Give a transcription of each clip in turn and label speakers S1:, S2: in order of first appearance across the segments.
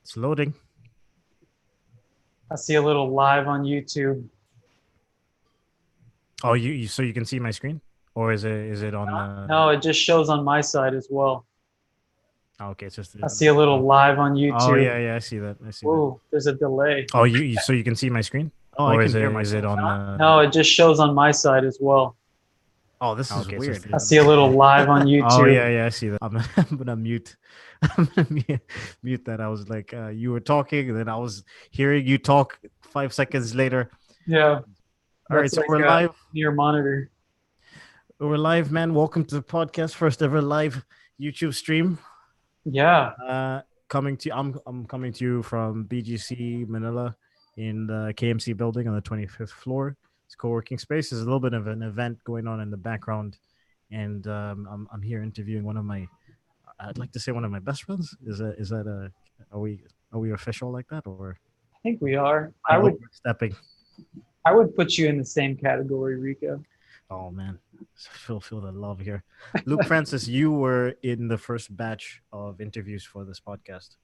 S1: It's loading.
S2: I see a little live on YouTube.
S1: Oh, so you can see my screen, or is it on?
S2: No, it just shows on my side as well.
S1: Oh, okay, it's just.
S2: I see a little
S1: Oh,
S2: live on
S1: oh
S2: YouTube.
S1: yeah, I see that. I see that.
S2: Ooh, there's a delay.
S1: Oh, so you can see my screen,
S3: Oh, I
S1: or
S3: can hear
S1: is it
S3: myself.
S1: on?
S2: No, it just shows on my side as well.
S3: Oh, this is
S1: Okay, it's
S3: weird.
S1: just.
S2: I see a little live on
S1: Oh
S2: YouTube.
S1: yeah, I see that. I'm gonna mute. I'm gonna mute that. I was like, you were talking, and then I was hearing you talk 5 seconds later.
S2: Yeah,
S1: All right,
S2: that's
S1: so
S2: like
S1: we're live.
S2: near monitor.
S1: We're live, man. Welcome to the podcast, first ever live YouTube stream.
S2: Yeah,
S1: Coming to I'm coming to you from BGC Manila in the KMC building on the 25th floor. It's a co-working space. There's a little bit of an event going on in the background, and I'm here interviewing one of my, I'd like to say one of my best friends. Is that a are we official like that, or
S2: I think we are.
S1: I'm overstepping?
S2: I would put you in the same category, Rico.
S1: Oh man, feel the love here. Luke Francis, you were in the first batch of interviews for this podcast.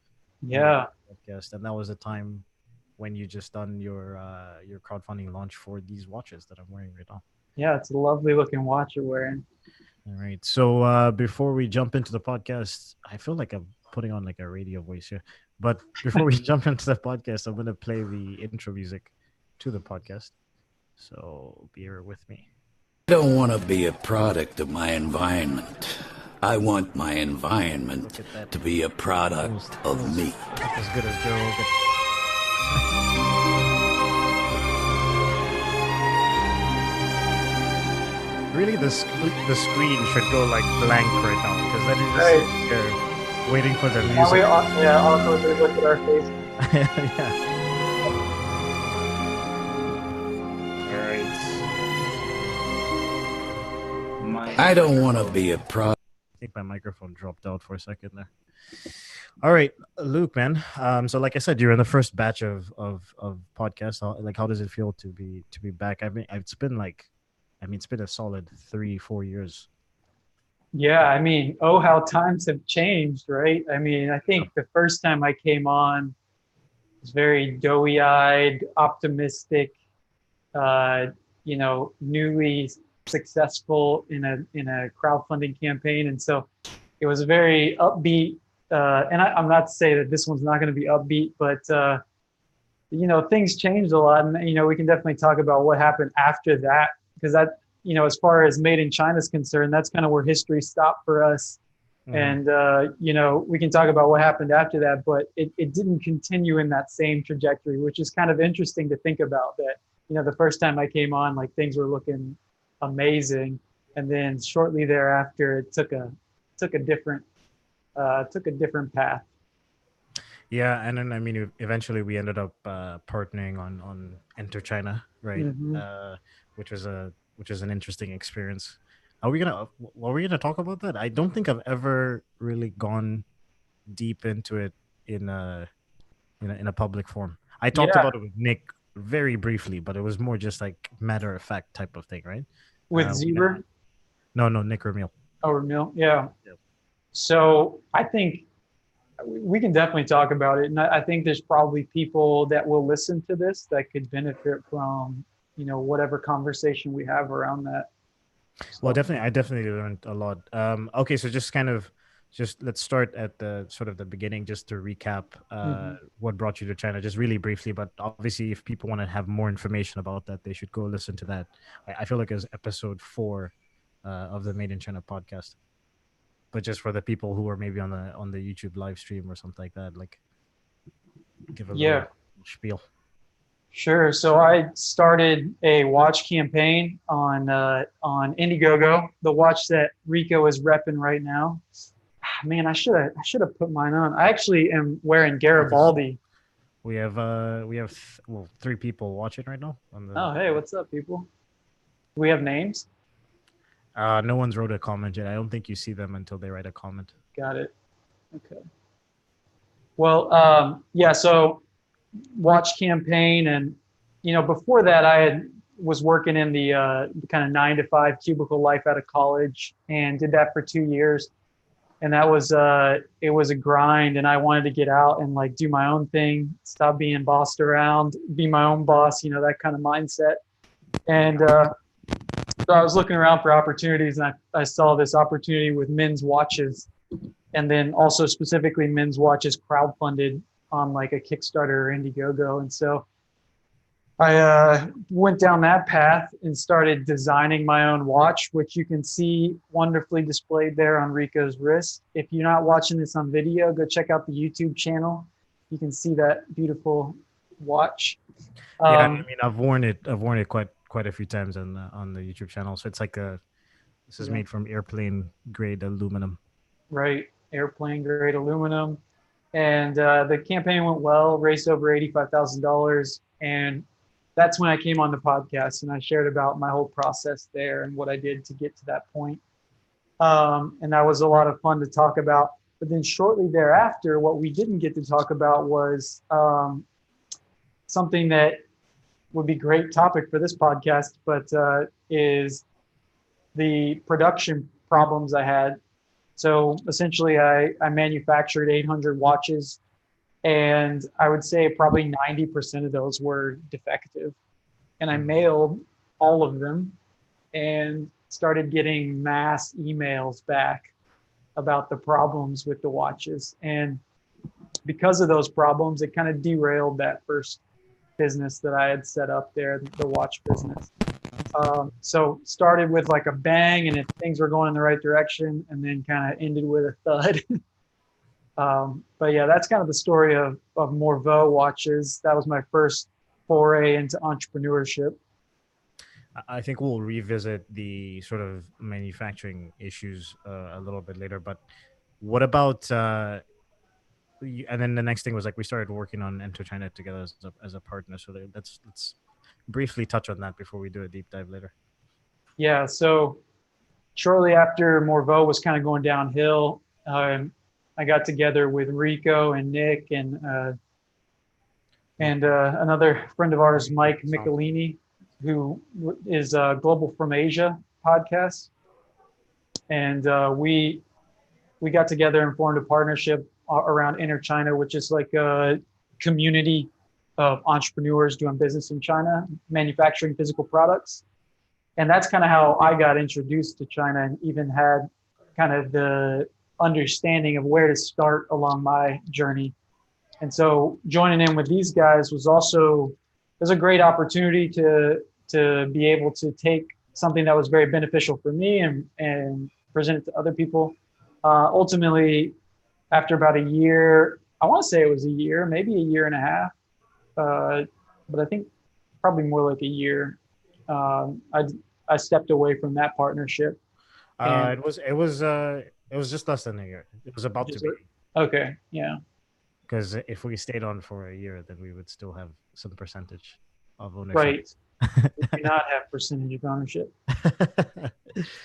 S2: Yeah,
S1: Podcast, and that was a time when you just done your crowdfunding launch for these watches that I'm wearing right now.
S2: yeah, it's a lovely looking watch you're wearing.
S1: All right. So before we jump into the podcast, I feel like I'm putting on like a radio voice here. But before we jump into the podcast, I'm gonna play the intro music to the podcast. So bear with me.
S4: I don't want to be a product of my environment. I want my environment to be a product of me.
S1: Not as good as Joe Rogan. Really, the screen should go like blank right now because then you just sit there waiting for the music.
S2: Awkwardly look at our faces.
S1: Yeah. All right.
S4: I don't want to be a product.
S1: I think my microphone dropped out for a second there. All right, Luke, man. So like I said, you're in the first batch of podcasts. How does it feel to be back? It's been a solid 3-4 years.
S2: Yeah, I mean, oh, how times have changed, right? I mean, I think the first time I came on was very doughy-eyed, optimistic, newly successful in a crowdfunding campaign, and so it was very upbeat. And I'm not to say that this one's not going to be upbeat, but things changed a lot, and we can definitely talk about what happened after that, because that, as far as Made in China is concerned, that's kind of where history stopped for us. And we can talk about what happened after that, but it didn't continue in that same trajectory, which is kind of interesting to think about. That the first time I came on, like, things were looking amazing, and then shortly thereafter it took a different path.
S1: Yeah, and then I mean, eventually we ended up partnering on Enter China, right?
S2: Mm-hmm.
S1: Which was an interesting experience. Are we gonna talk about that? I don't think I've ever really gone deep into it in a public forum. I talked about it with Nick very briefly, but it was more just like matter of fact type of thing, right?
S2: With Zebra?
S1: No, Nick Ramil.
S2: Oh, Ramil, yeah. So I think we can definitely talk about it, and I think there's probably people that will listen to this that could benefit from whatever conversation we have around that.
S1: Well, I definitely learned a lot. Okay, so let's start at the sort of the beginning, just to recap what brought you to China, just really briefly. But obviously, if people want to have more information about that, they should go listen to that. I feel like it was episode 4 of the Made in China podcast. But just for the people who are maybe on the YouTube live stream or something like that, like, give a little spiel.
S2: Sure. So I started a watch campaign on Indiegogo, the watch that Rico is repping right now. Man, I should have put mine on. I actually am wearing Garibaldi.
S1: We have 3 people watching right now.
S2: Oh, hey, what's up, people? Do we have names?
S1: No one's wrote a comment yet. I don't think you see them until they write a comment.
S2: Got it. Okay. Well, so watch campaign, and before that I was working in the kind of 9 to 5 cubicle life out of college, and did that for 2 years. and that was it was a grind, and I wanted to get out and like do my own thing, stop being bossed around, be my own boss, you know, that kind of mindset. And so I was looking around for opportunities, and I saw this opportunity with men's watches, and then also specifically men's watches crowdfunded on like a Kickstarter or Indiegogo. And so I went down that path and started designing my own watch, which you can see wonderfully displayed there on Rico's wrist. If you're not watching this on video, go check out the YouTube channel. You can see that beautiful watch.
S1: Yeah, I mean, I've worn it quite a few times on the YouTube channel. So it's like this is made from airplane grade aluminum.
S2: Right, airplane grade aluminum. And the campaign went well, raised over $85,000. And that's when I came on the podcast and I shared about my whole process there and what I did to get to that point. And that was a lot of fun to talk about. But then shortly thereafter, what we didn't get to talk about was something that would be a great topic for this podcast, but is the production problems I had. So essentially I manufactured 800 watches, and I would say probably 90% of those were defective. And I mailed all of them and started getting mass emails back about the problems with the watches. And because of those problems, it kind of derailed that first business that I had set up there, the watch business. So started with like a bang, and if things were going in the right direction, and then kind of ended with a thud. But yeah, that's kind of the story of Morveau watches. That was my first foray into entrepreneurship.
S1: I think we'll revisit the sort of manufacturing issues a little bit later. But what about? And then the next thing was like we started working on Enter China together as a partner. So let's briefly touch on that before we do a deep dive later.
S2: Yeah. So shortly after Morveau was kind of going downhill, I got together with Rico and Nick and another friend of ours, Mike Michelini, who is Global from Asia podcast. And we got together and formed a partnership around Enter China, which is like a community of entrepreneurs doing business in China, manufacturing physical products. And that's kind of how I got introduced to China and even had kind of the understanding of where to start along my journey. And so joining in with these guys was a great opportunity to be able to take something that was very beneficial for me and present it to other people. Ultimately, after about a year, I want to say it was a year, maybe a year and a half, but I think probably more like a year. I stepped away from that partnership.
S1: It was just less than a year. It was about to be.
S2: Okay, yeah.
S1: Because if we stayed on for a year, then we would still have some percentage of ownership.
S2: Right. We do not have percentage of ownership.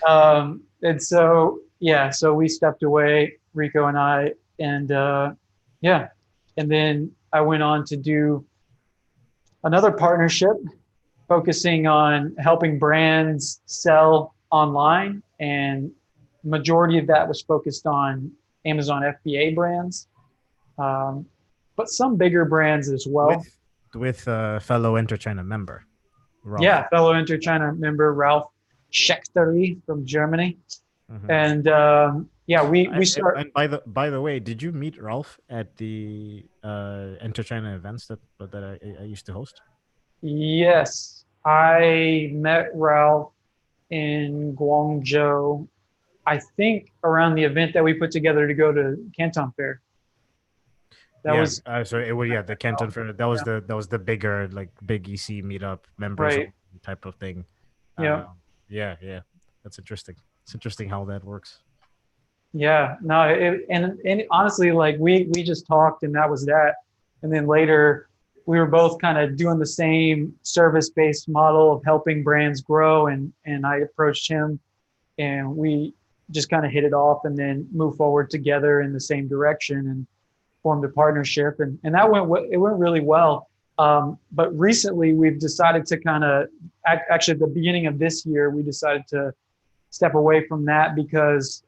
S2: And so, yeah, so we stepped away, Rico and I, and and then I went on to do another partnership focusing on helping brands sell online, and majority of that was focused on Amazon FBA brands, but some bigger brands as well.
S1: With a fellow Enter China member. Ralph.
S2: Yeah, fellow Enter China member Ralph Schechteri from Germany. Mm-hmm. And we start.
S1: And by the way, did you meet Ralph at the Enter China events that I used to host?
S2: Yes, I met Ralph in Guangzhou, I think around the event that we put together to go to Canton Fair.
S1: The Canton Fair. That was the bigger, like, big EC meetup members type of thing.
S2: Yeah.
S1: Yeah. That's interesting. It's interesting how that works.
S2: Yeah. No. And honestly, like we just talked, and that was that. And then later, we were both kind of doing the same service-based model of helping brands grow, and I approached him, and we just kind of hit it off, and then moved forward together in the same direction and formed a partnership, and that went really well. But recently we've decided to kind of actually at the beginning of this year, we decided to step away from that because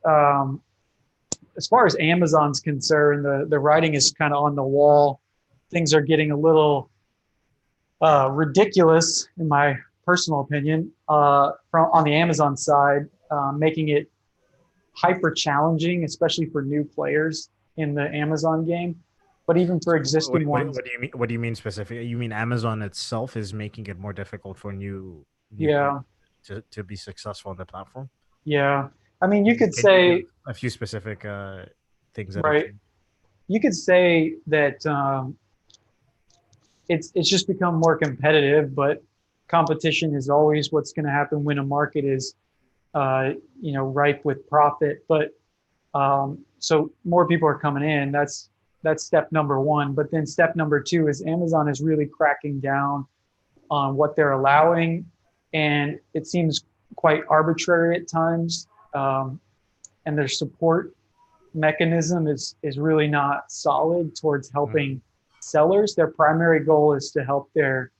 S2: as far as Amazon's concerned, the writing is kind of on the wall. Things are getting a little ridiculous, in my personal opinion, from on the Amazon side, making it hyper challenging, especially for new players in the Amazon game, but even for
S1: So
S2: existing ones.
S1: what do you mean? What do you mean specifically? You mean Amazon itself is making it more difficult for new players
S2: Yeah,
S1: to be successful on the platform?
S2: yeah. I mean, you could
S1: Can you give
S2: say,
S1: a few specific things that have
S2: right,
S1: changed?
S2: you could say that it's just become more competitive, but competition is always what's going to happen when a market is, ripe with profit. But so more people are coming in. That's step number one. But then step number two is Amazon is really cracking down on what they're allowing, and it seems quite arbitrary at times. And their support mechanism is really not solid towards
S1: Mm.
S2: helping sellers. Their primary goal is to help their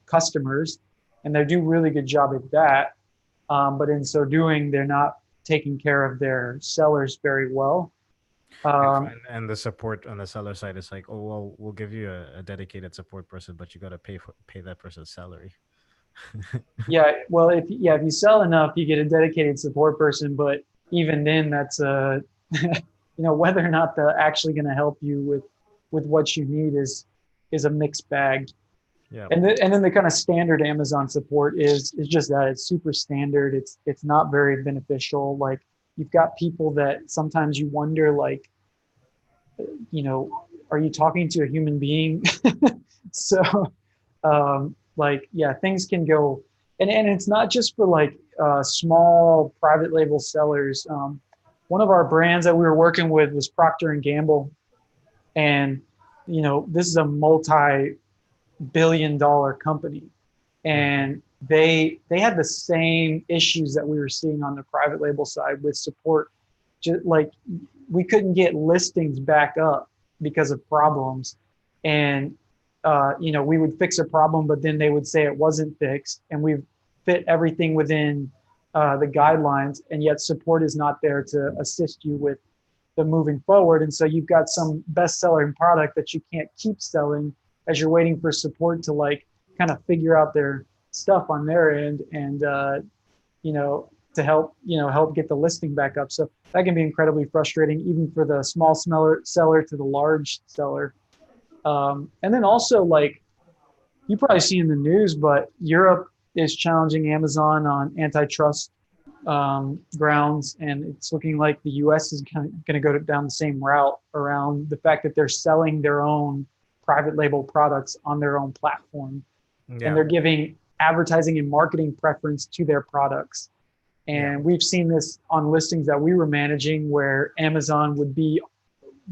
S2: customers, and they do a really good job at that. But in so doing, they're not taking care of their sellers very well. Um,
S1: And the support on the seller side is like, oh well, we'll give you a dedicated support person, but you got to pay that person's salary.
S2: yeah, well, if you sell enough, you get a dedicated support person. But even then, that's a whether or not they're actually going to help you with what you need is a mixed bag.
S1: Yeah.
S2: And then the kind of standard Amazon support is just that it's super standard. It's not very beneficial. Like you've got people that sometimes you wonder like, are you talking to a human being? So like yeah, things can go, and it's not just for like small private label sellers. One of our brands that we were working with was Procter and Gamble, and this is a multi-billion-dollar company,
S1: Mm.
S2: and they had the same issues that we were seeing on the private label side with support. Just like we couldn't get listings back up because of problems, and we would fix a problem, but then they would say it wasn't fixed, and we've fit everything within the guidelines, and yet support is not there to assist you with the moving forward. And so you've got some best-selling product that you can't keep selling as you're waiting for support to like kind of figure out their stuff on their end, and to help get the listing back up. So that can be incredibly frustrating, even for the small seller to the large seller. And then also, like, you probably see in the news, but Europe is challenging Amazon on antitrust grounds, and it's looking like the U.S. is going to go down the same route around the fact that they're selling their own private label products on their own platform, and
S1: Yeah.
S2: they're giving advertising and marketing preference to their products.
S1: Yeah.
S2: And we've seen this on listings that we were managing where Amazon would be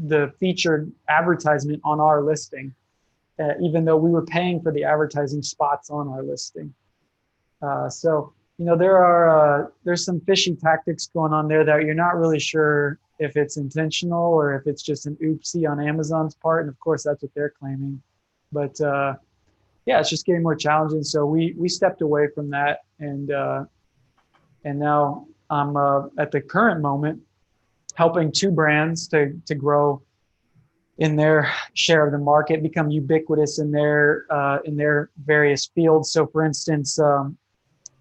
S2: the featured advertisement on our listing, even though we were paying for the advertising spots on our listing. So there's some fishy tactics going on there that you're not really sure if it's intentional or if it's just an oopsie on Amazon's part. And of course, that's what they're claiming. But yeah, it's just getting more challenging. So we stepped away from that, and now I'm at the current moment helping two brands to grow in their share of the market, become ubiquitous in their various fields. So, for instance,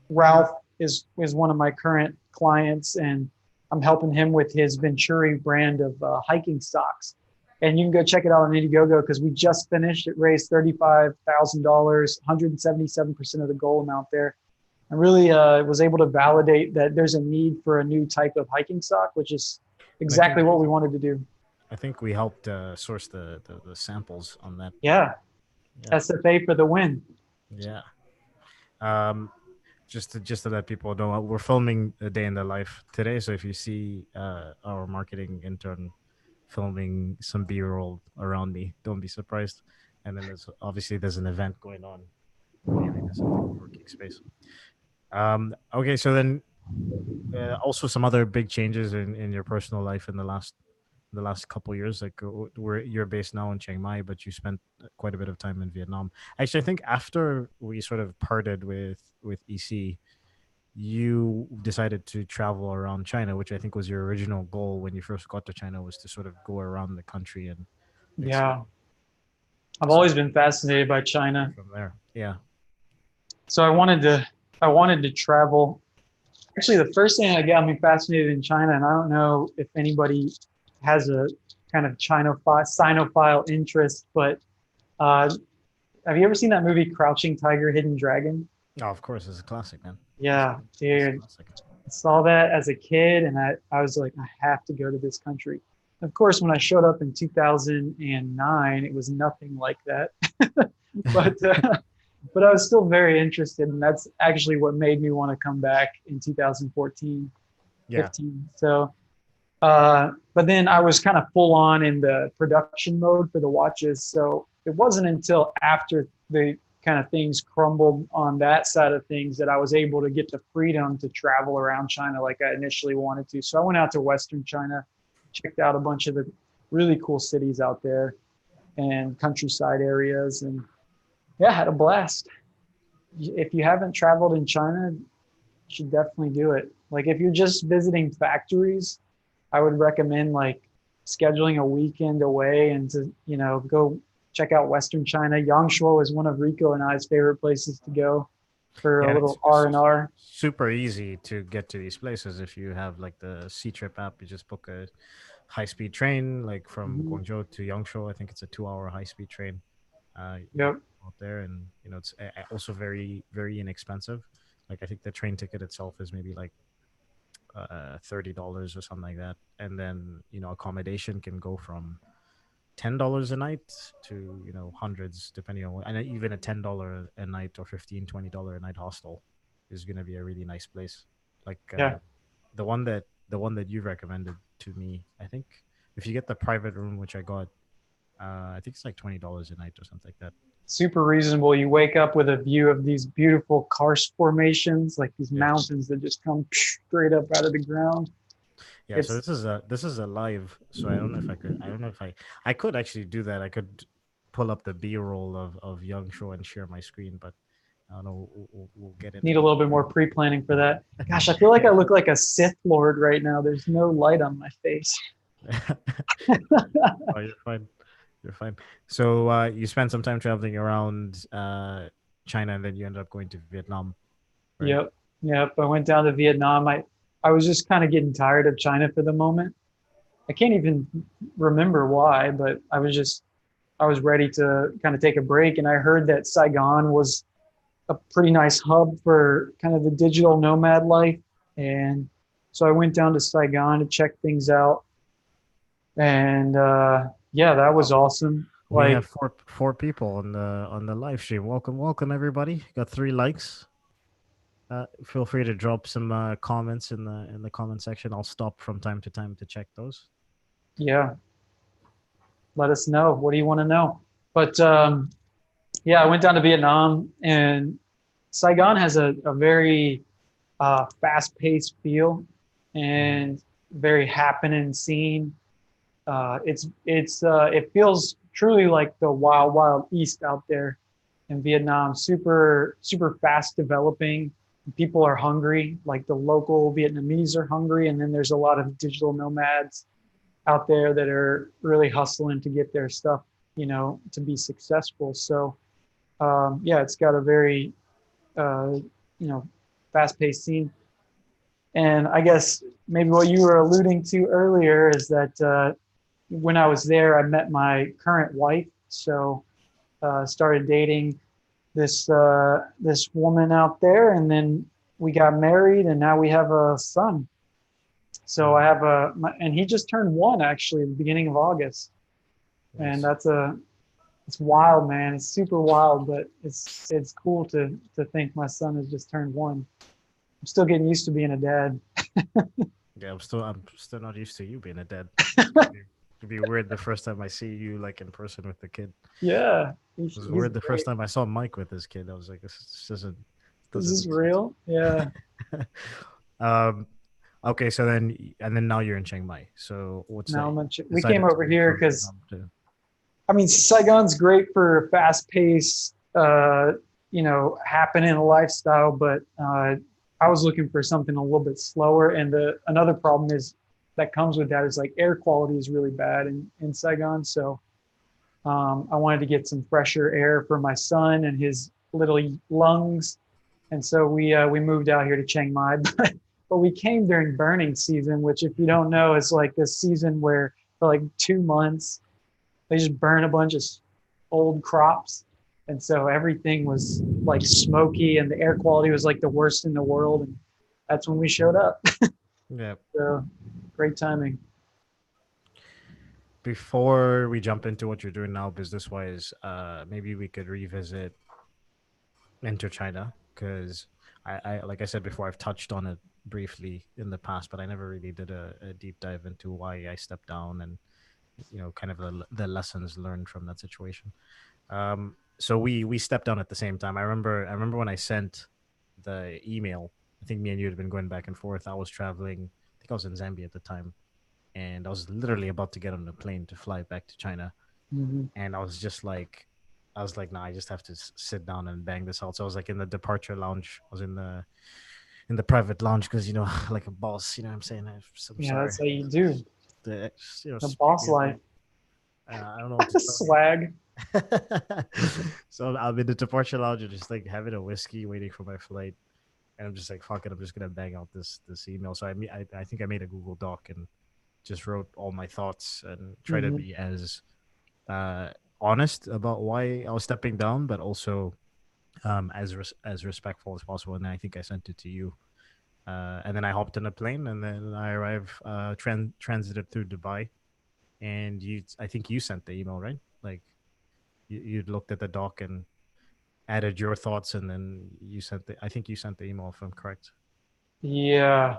S2: Ralph is one of my current clients, and I'm helping him with his Venturi brand of hiking socks. And you can go check it out on Indiegogo because we just finished. It raised $35,000, 177% of the goal amount there. I really was able to validate that there's a need for a new type of hiking sock, which is
S1: And I think
S2: exactly what we wanted to do.
S1: we helped source the samples on that.
S2: Yeah,
S1: Yeah.
S2: SFA for the win.
S1: Yeah. Um, just to let people know, we're filming a day in the life today. So if you see our marketing intern filming some B-roll around me, don't be surprised. And then there's an event going on behind us in the co-working space. Okay, so then also some other big changes in your personal life in the last couple years. Like where you're based now in Chiang Mai, but you spent quite a bit of time in Vietnam. Actually, I think after we sort of parted with EC, you decided to travel around China, which I think was your original goal when you first got to China, was to sort of go around the country and explore.
S2: Yeah, I've
S1: So
S2: always been fascinated by China.
S1: from there, yeah,
S2: So I wanted to travel. Actually, the first thing that got me fascinated in China, and I don't know if anybody has a kind of Sinophile interest, but uh, have you ever seen that movie Crouching Tiger, Hidden Dragon?
S1: oh, of course, it's a classic, man.
S2: Yeah,
S1: It's a
S2: dude.
S1: classic.
S2: I saw that as a kid, and I was like, I have to go to this country. Of course, when I showed up in 2009, it was nothing like that. but but I was still very interested, and that's actually what made me want to come back in 2014,
S1: Yeah,
S2: 15. So, but then I was kind of full on in the production mode for the watches. So it wasn't until after the kind of things crumbled on that side of things that I was able to get the freedom to travel around China like I initially wanted to. So I went out to Western China, checked out a bunch of the really cool cities out there and countryside areas, and yeah, had a blast. If you haven't traveled in China, you should definitely do it. Like if you're just visiting factories, I would recommend like scheduling a weekend away and to, go check out Western China. Yangshuo is one of Rico and I's favorite places to go for a
S1: yeah,
S2: little R&R.
S1: super easy to get to these places if you have like the C Trip app. You just book a high speed train like from
S2: Mhm.
S1: Guangzhou to Yangshuo. I think it's a 2 hour high speed train. You
S2: Yep.
S1: go out there, and it's also very very inexpensive. Like I think the train ticket itself is maybe like $30 or something like that, and then accommodation can go from $10 a night to hundreds depending on and even a $10 a night or $15-20 a night hostel is going to be a really nice place. Like
S2: Yeah.
S1: the one that you recommended to me, I think if you get the private room, which I got, I think it's like $20 a night or something like that.
S2: Super reasonable. You wake up with a view of these beautiful karst formations, like these
S1: Yeah,
S2: mountains that just come straight up out of the ground.
S1: yeah. So
S2: It's
S1: this is a live. So I don't know if I could. I don't know if I could actually do that. I could pull up the B-roll of Young Show and share my screen, but I don't know. We'll get into
S2: need a
S1: that.
S2: little bit more pre-planning for that. Gosh, I feel like I look like a Sith Lord right now. There's no light on my face.
S1: Oh, you're fine. You're fine. So you spent some time traveling around China, and then you ended up going to Vietnam, right?
S2: Yep. Yep. I went down to Vietnam. I was just kind of getting tired of China for the moment. I can't even remember why, but I was ready to kind of take a break. And I heard that Saigon was a pretty nice hub for kind of the digital nomad life. And so I went down to Saigon to check things out. And yeah, that was
S1: Wow.
S2: awesome.
S1: We have
S2: Like,
S1: four people on the live stream. Welcome everybody. Got 3 likes. Feel free to drop some comments in the comment section. I'll stop from time to time to check those.
S2: yeah, let us know. What do you want to know? But yeah, I went down to Vietnam, and Saigon has a very fast-paced feel
S1: Mhm.
S2: and very happening scene. It feels truly like the wild wild east out there in Vietnam. Super super fast developing. People are hungry. Like the local Vietnamese are hungry, and then there's a lot of digital nomads out there that are really hustling to get their stuff, to be successful. So yeah, it's got a very uh, you know fast-paced scene. And I guess maybe what you were alluding to earlier is that when I was there, I met my current wife. So started dating this woman out there, and then we got married, and now we have a son. So I
S1: Mm,
S2: have and he just turned 1 actually at the beginning of August, and
S1: nice.
S2: it's wild, man. It's super wild, but it's cool to think my son has just turned 1. I'm still getting used to being a dad.
S1: Yeah, I'm still not used to you being a dad. It'd be weird the first time I see you like in person with the kid.
S2: Yeah,
S1: It was
S2: he's
S1: weird the first
S2: great.
S1: time I saw Mike with his kid. I was like, this
S2: Is
S1: doesn't
S2: this
S1: make sense.
S2: real? Yeah.
S1: um, okay, so then now you're in Chiang Mai. So what's
S2: Now
S1: that?
S2: I'm
S1: You
S2: we came
S1: decided to
S2: over
S1: move
S2: here
S1: from
S2: because
S1: Vietnam to.
S2: I mean Saigon's great for fast pace, happening lifestyle, but I was looking for something a little bit slower. And another problem is that comes with that is like air quality is really bad in Saigon. So I wanted to get some fresher air for my son and his little lungs. And so we moved out here to Chiang Mai, but we came during burning season, which if you don't know is like this season where for like 2 months they just burn a bunch of old crops. And so everything was like smoky and the air quality was like the worst in the world. And that's when we showed up.
S1: Yeah.
S2: So great timing.
S1: Before we jump into what you're doing now, business wise, maybe we could revisit Enter China because I, like I said before, I've touched on it briefly in the past, but I never really did a deep dive into why I stepped down and kind of the lessons learned from that situation. So we stepped down at the same time. I remember when I sent the email. I think me and you had been going back and forth. I was traveling. I think I was in Zambia at the time, and I was literally about to get on a plane to fly back to China.
S2: Mm-hmm.
S1: And I was like, nah, I just have to sit down and bang this out. So I was like in the departure lounge. I was in the private lounge because like a boss. You know what I'm saying? I'm
S2: Yeah,
S1: sorry.
S2: that's how you do
S1: The,
S2: the boss life.
S1: I don't know what to tell you.
S2: Swag.
S1: So I'm in the departure lounge, just like having a whiskey, waiting for my flight, and I'm just like, fuck it, I'm just gonna bang out this email. So I think I made a Google Doc and just wrote all my thoughts and try to
S2: Mm-hmm.
S1: be as uh, honest about why I was stepping down, but also as respectful as possible. And I think I sent it to you. And then I hopped on a plane, and then I arrived, transited through Dubai, and I think you sent the email, right? Like you'd looked at the doc and added your thoughts, and then I think you sent the email, if I'm correct.
S2: Yeah,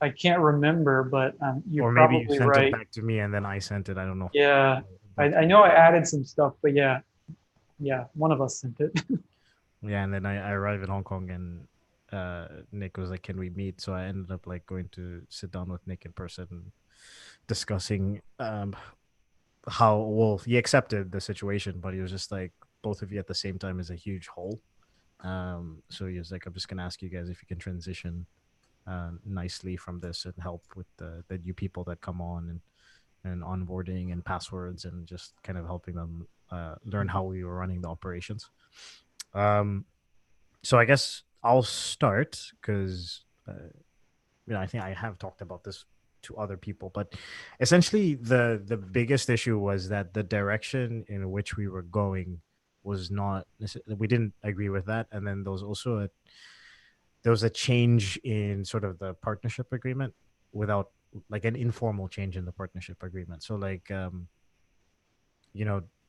S2: I can't remember, but you're
S1: Or maybe you
S2: probably
S1: sent it
S2: right.
S1: back to me and then I sent it. I don't know.
S2: Yeah,
S1: But
S2: I know I added some stuff, but yeah, one of us sent it.
S1: yeah, and then I arrived in Hong Kong, and Nick was like, "Can we meet?" So I ended up like going to sit down with Nick in person, and discussing how well he accepted the situation, but he was just like, both of you at the same time is a huge hole. So he was like, "I'm just gonna ask you guys if you can transition nicely from this and help with the new people that come on, and onboarding and passwords, and just kind of helping them learn how we were running the operations." Um, so I guess I'll start because I think I have talked about this to other people, but essentially the biggest issue was that the direction in which we were going was not we didn't agree with that, and then there was a change in sort of the partnership agreement without like an informal change in the partnership agreement. So like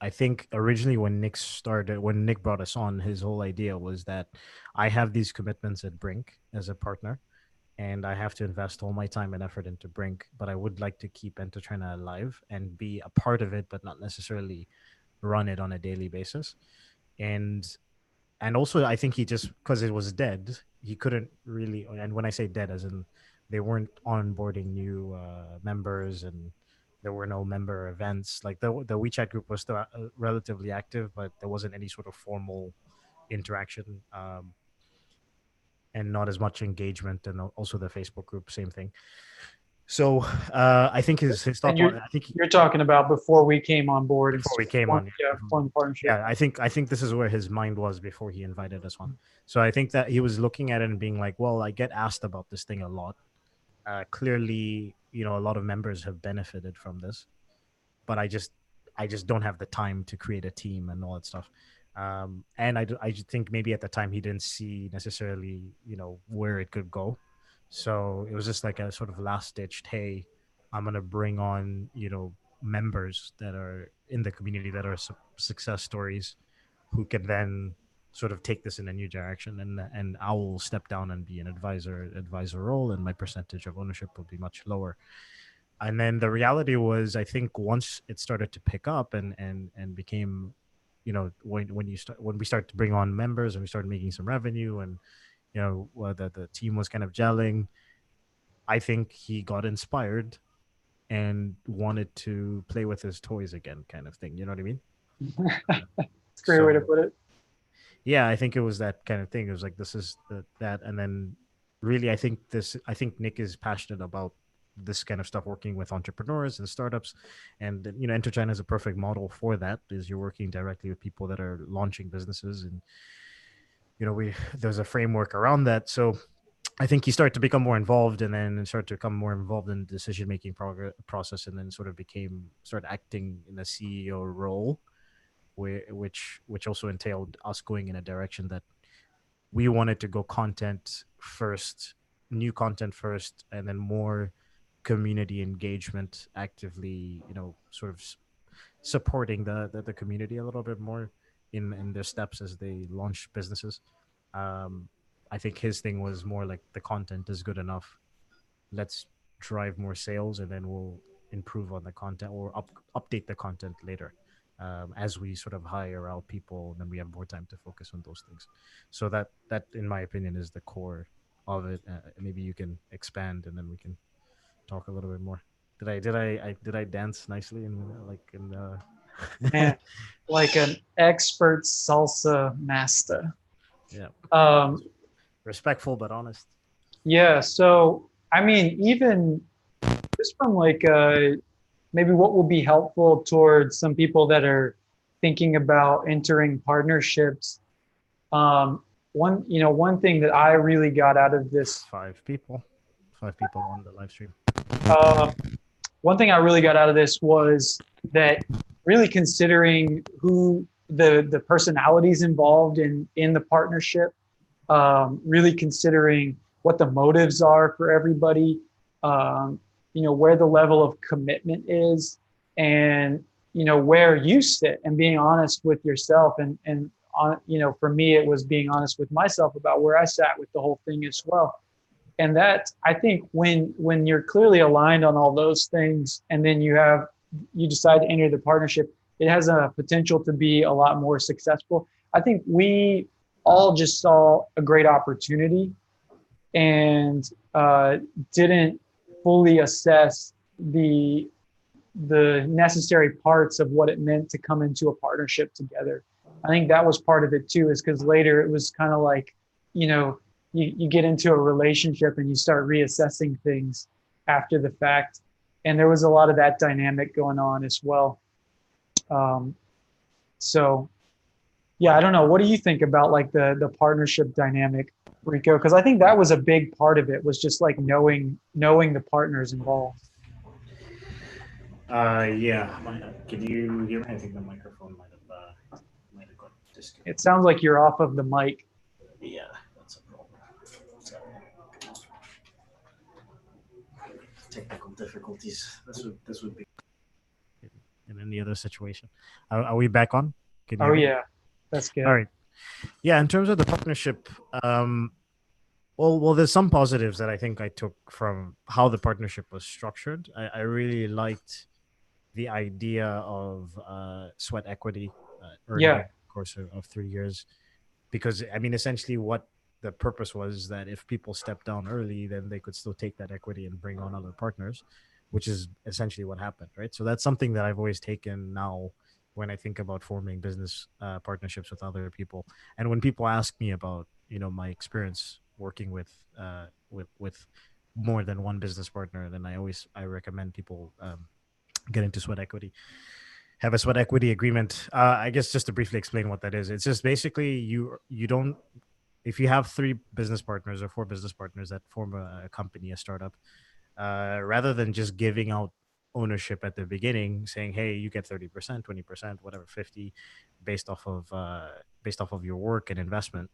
S1: I think originally when Nick brought us on, his whole idea was that I have these commitments at Brink as a partner, and I have to invest all my time and effort into Brink, but I would like to keep Enter China alive and be a part of it, but not necessarily run it on a daily basis. And also I think he just, because it was dead, he couldn't really. And when I say dead, as in they weren't onboarding new members, and there were no member events. Like the WeChat group was still relatively active, but there wasn't any sort of formal interaction, and not as much engagement. And also the Facebook group, same thing. So I think his
S2: And
S1: thought. I think
S2: you're talking about before we came on board and
S1: before we came on,
S2: formed the partnership.
S1: yeah, I think this is where his mind was before he invited us on. So I think that he was looking at it and being like, well, I get asked about this thing a lot. Clearly, a lot of members have benefited from this, but I just don't have the time to create a team and all that stuff. And I just think maybe at the time he didn't see necessarily where it could go. So it was just like a sort of last ditched, hey, I'm gonna bring on members that are in the community that are success stories, who can then sort of take this in a new direction, and I will step down and be an advisor role, and my percentage of ownership will be much lower. And then the reality was, I think once it started to pick up and became, when we started to bring on members and we started making some revenue, and the team was kind of gelling, I think he got inspired and wanted to play with his toys again, kind of thing. You know what I mean?
S2: It's a great way to
S1: So
S2: put it.
S1: yeah, I think it was that kind of thing. It was like, this is that, and then really, I think Nick is passionate about this kind of stuff, working with entrepreneurs and startups, and Enter China is a perfect model for that. Is you're working directly with people that are launching businesses, and we there's a framework around that. So I think he started to become more involved, and then started to become more involved in the decision making process, and then sort of started acting in a CEO role, which also entailed us going in a direction that we wanted to go content first, new content first, and then more community engagement, actively, sort of supporting the community a little bit more in their steps as they launch businesses. Um, I think his thing was more like the content is good enough. Let's drive more sales, and then we'll improve on the content or update the content later, as we sort of hire out people, and then we have more time to focus on those things. So that, in my opinion, is the core of it. Maybe you can expand, and then we can talk a little bit more. Did I dance nicely
S2: Man, like an expert salsa master.
S1: yeah,
S2: Um,
S1: respectful but honest.
S2: yeah. So, I mean, even just from like maybe what will be helpful towards some people that are thinking about entering partnerships. Um, one thing that I really got out of this,
S1: Five people on the live stream.
S2: uh, one thing I really got out of this was that really considering who the personalities involved in the partnership, really considering what the motives are for everybody, where the level of commitment is, and where you sit, and being honest with yourself, and on, for me it was being honest with myself about where I sat with the whole thing as well. And that, I think, when you're clearly aligned on all those things, and then you decide to enter the partnership, it has a potential to be a lot more successful. I think we all just saw a great opportunity, and didn't fully assess the necessary parts of what it meant to come into a partnership together. I think that was part of it too, is because later it was kind of like, you get into a relationship and you start reassessing things after the fact. And there was a lot of that dynamic going on as well. Um, so yeah, I don't know. What do you think about like the partnership dynamic, Rico? Because I think that was a big part of it, was just like knowing the partners involved.
S1: Yeah. Can you hear me? I think the microphone might have got
S2: It
S1: disconnected.
S2: sounds like you're off of the mic.
S1: Yeah, that's a problem. So, technical difficulties. This would be in any other situation. Are we back on? Can you
S2: Oh
S1: hear me?
S2: yeah, that's
S1: All
S2: good.
S1: right. Yeah, in terms of the partnership, well, there's some positives that I think I took from how the partnership was structured. I really liked the idea of sweat equity earned
S2: Yeah.
S1: over the course of 3 years, because I mean, essentially, what the purpose was that if people step down early, then they could still take that equity and bring on other partners, which is essentially what happened, right? So that's something that I've always taken now when I think about forming business partnerships with other people, and when people ask me about my experience working with more than one business partner, then I recommend people get into sweat equity, have a sweat equity agreement. I guess just to briefly explain what that is, it's just basically you don't, if you have three business partners or four business partners that form a company, a startup, rather than just giving out ownership at the beginning, saying, "Hey, you get 30%, 20%, whatever, 50, based off of your work and investment."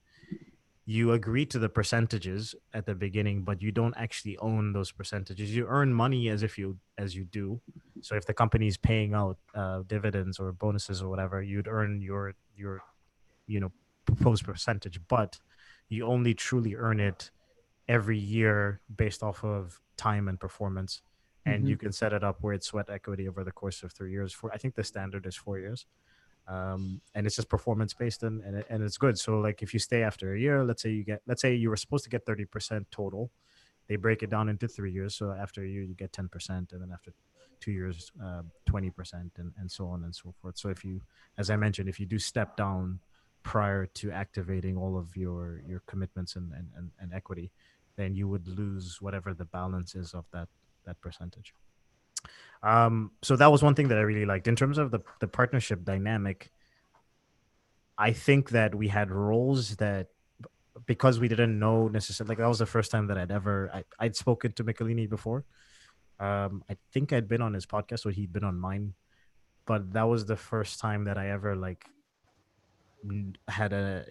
S1: You agree to the percentages at the beginning, but you don't actually own those percentages. You earn money as you do. So if the company is paying out dividends or bonuses or whatever, you'd earn your proposed percentage, but you only truly earn it every year based off of time and performance. And
S2: Hmm.
S1: you can set it up where it's sweat equity over the course of 3 years. For I think the standard is 4 years, and it's just performance based, and it's good. So like if you stay after a year, let's say you were supposed to get 30% total, they break it down into 3 years. So after a year, you get 10%, and then after 2 years, 20%, and so on and so forth. So if you, as I mentioned, if you do step down prior to activating all of your commitments and equity, then you would lose whatever the balance is of that percentage. So that was one thing that I really liked in terms of the partnership dynamic. I think that we had roles that, because we didn't know necessarily, like that was the first time that I'd spoken to Michelini before. I think I'd been on his podcast or he'd been on mine, but that was the first time that I ever like had a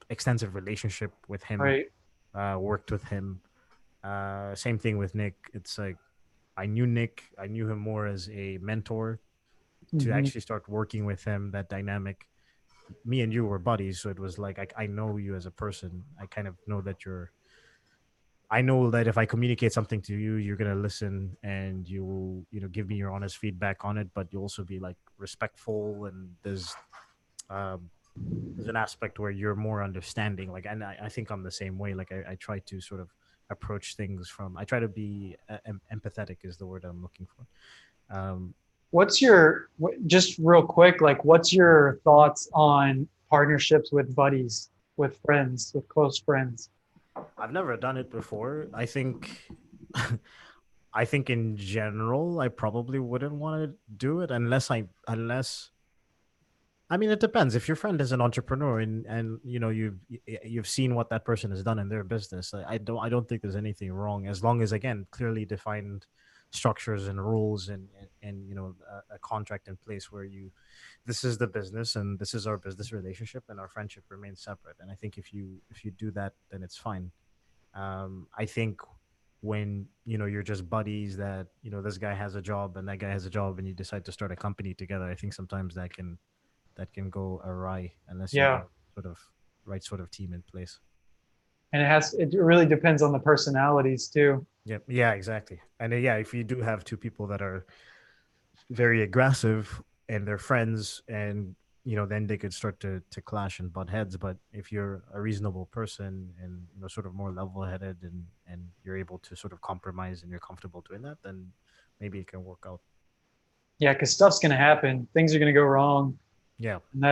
S1: extensive relationship with him,
S2: Right.
S1: worked with him. Same thing with Nick. It's like I knew Nick, I knew him more as a mentor. To
S2: Hmm.
S1: actually start working with him, that dynamic, me and you were buddies, so it was like I know you as a person. I kind of know that I know that if I communicate something to you, you're gonna listen and you will, give me your honest feedback on it. But you also be like respectful, and um, there's an aspect where you're more understanding. Like, and I think I'm the same way. Like, I try to sort of approach things from. I try to be empathetic is the word I'm looking for. Um,
S2: What's your just real quick, like what's your thoughts on partnerships with buddies, with friends, with close friends?
S1: I've never done it before. I think I think in general, I probably wouldn't want to do it unless I mean, it depends. If your friend is an entrepreneur and you've seen what that person has done in their business, I don't think there's anything wrong, as long as, again, clearly defined structures and rules, and a contract in place where this is the business and this is our business relationship, and our friendship remains separate. And I think if you do that, then it's fine. I think when you're just buddies, that this guy has a job and that guy has a job, and you decide to start a company together, I think sometimes that can go awry unless you have
S2: Yeah.
S1: a sort of right sort of team in place.
S2: And it really depends on the personalities too.
S1: Yeah, yeah, exactly. And yeah, if you do have two people that are very aggressive and they're friends, and then they could start to clash and butt heads. But if you're a reasonable person and sort of more level headed, and you're able to sort of compromise and you're comfortable doing that, then maybe it can work out.
S2: Yeah, because stuff's gonna happen. Things are gonna go wrong.
S1: Yeah.
S2: And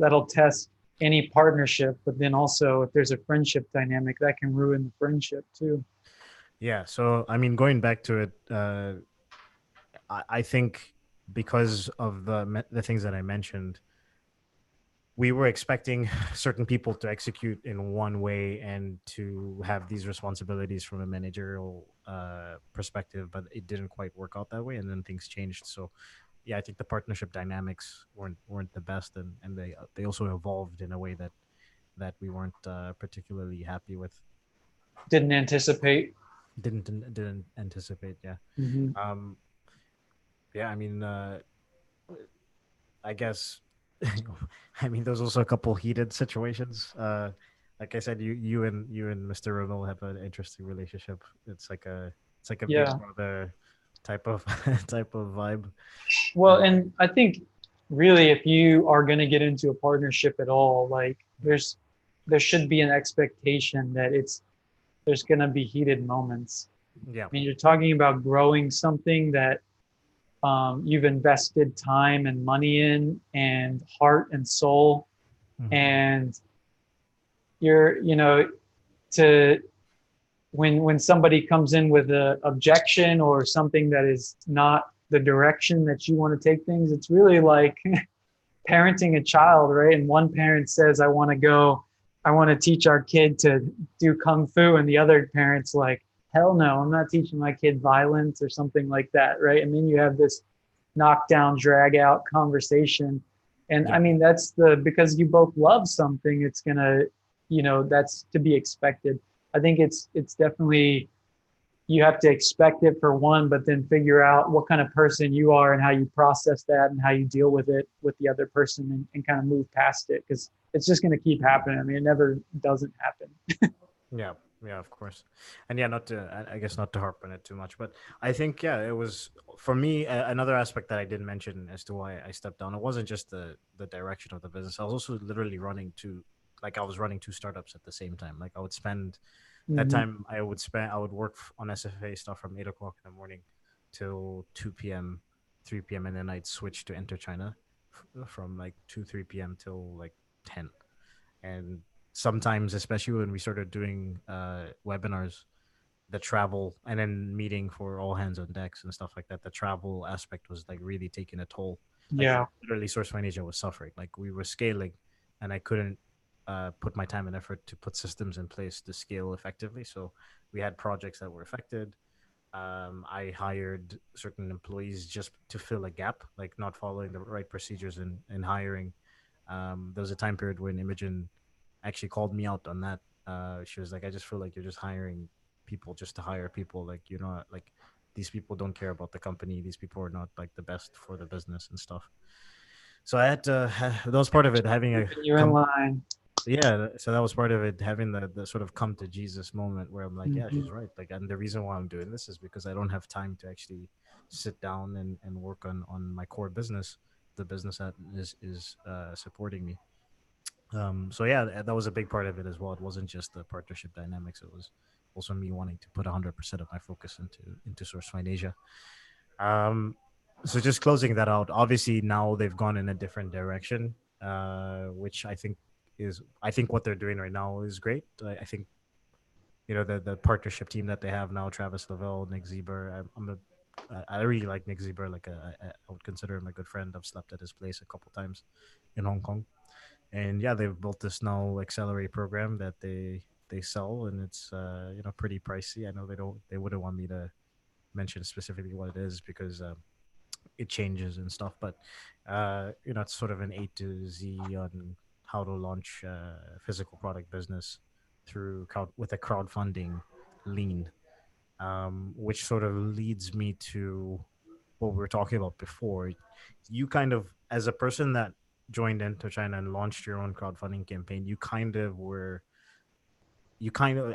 S2: that'll test any partnership. But then also if there's a friendship dynamic, that can ruin the friendship too.
S1: Yeah. So I mean, going back to it, I think because of the things that I mentioned, we were expecting certain people to execute in one way and to have these responsibilities from a managerial perspective, but it didn't quite work out that way, and then things changed. So yeah, I think the partnership dynamics weren't the best, and they also evolved in a way that we weren't particularly happy with.
S2: Didn't anticipate.
S1: Didn't anticipate. Yeah.
S2: Hmm.
S1: um yeah, I mean, I guess I mean, there's also a couple heated situations. Like I said, you and Mr. Renault have an interesting relationship. It's like a big
S2: Yeah.
S1: brother type of type of vibe.
S2: Well, and I think really if you are going to get into a partnership at all, like there should be an expectation that there's going to be heated moments.
S1: Yeah.
S2: I mean, you're talking about growing something that you've invested time and money in and heart and soul,
S1: Hmm.
S2: and you're to when somebody comes in with a objection or something that is not the direction that you want to take things, it's really like parenting a child, right? And one parent says, I want to teach our kid to do kung fu, and the other parent's like, hell no, I'm not teaching my kid violence or something like that, right? And then you have this knockdown, drag out conversation. And I
S1: Yeah.
S2: mean, because you both love something, it's gonna, that's to be expected. I think it's definitely, you have to expect it for one, but then figure out what kind of person you are and how you process that and how you deal with it with the other person, and kind of move past it, because it's just going to keep happening. I mean, it never doesn't happen.
S1: Yeah. Yeah, of course. And yeah, not to I guess not to harp on it too much, but I think, yeah, it was for me another aspect that I didn't mention as to why I stepped down. It wasn't just the direction of the business. I was also literally I was running two startups at the same time. Like, I would spend that
S2: Hmm.
S1: time, I would work on SFA stuff from 8 o'clock in the morning till 2 p.m., 3 p.m., and then I'd switch to Enter China from like 2 3 p.m. till like 10. And sometimes, especially when we started doing webinars, the travel and then meeting for all hands on decks and stuff like that, the travel aspect was like really taking a toll. Like
S2: Yeah.
S1: literally Source Asia was suffering. Like we were scaling and I couldn't put my time and effort to put systems in place to scale effectively. So we had projects that were affected. I hired certain employees just to fill a gap, like not following the right procedures in hiring. There was a time period when Imogen actually called me out on that. She was like, I just feel like you're just hiring people just to hire people. Like, you know, like these people don't care about the company. These people are not like the best for the business and stuff. So I had to, that was part of it, having a
S2: Keeping you in line.
S1: yeah, so that was part of it, having the sort of come to Jesus moment where I'm like, yeah,
S2: Mhm.
S1: she's right. Like, and the reason why I'm doing this is because I don't have time to actually sit down and work on my core business, the business that is supporting me. So yeah, that was a big part of it as well. It wasn't just the partnership dynamics; it was also me wanting to put 100% of my focus into Source Find Asia. Um, so just closing that out. Obviously, now they've gone in a different direction, which I think what they're doing right now is great. I think the partnership team that they have now, Travis Lavelle, Nick Zieber. I really like Nick Zieber. Like I would consider him a good friend. I've slept at his place a couple times in Hong Kong, and yeah, they've built this now accelerate program that they sell, and it's pretty pricey. I know they wouldn't want me to mention specifically what it is because it changes and stuff. But it's sort of an A to Z on how to launch physical product business with a crowdfunding lean, which sort of leads me to what we were talking about before. You kind of, as a person that joined into China and launched your own crowdfunding campaign, you kind of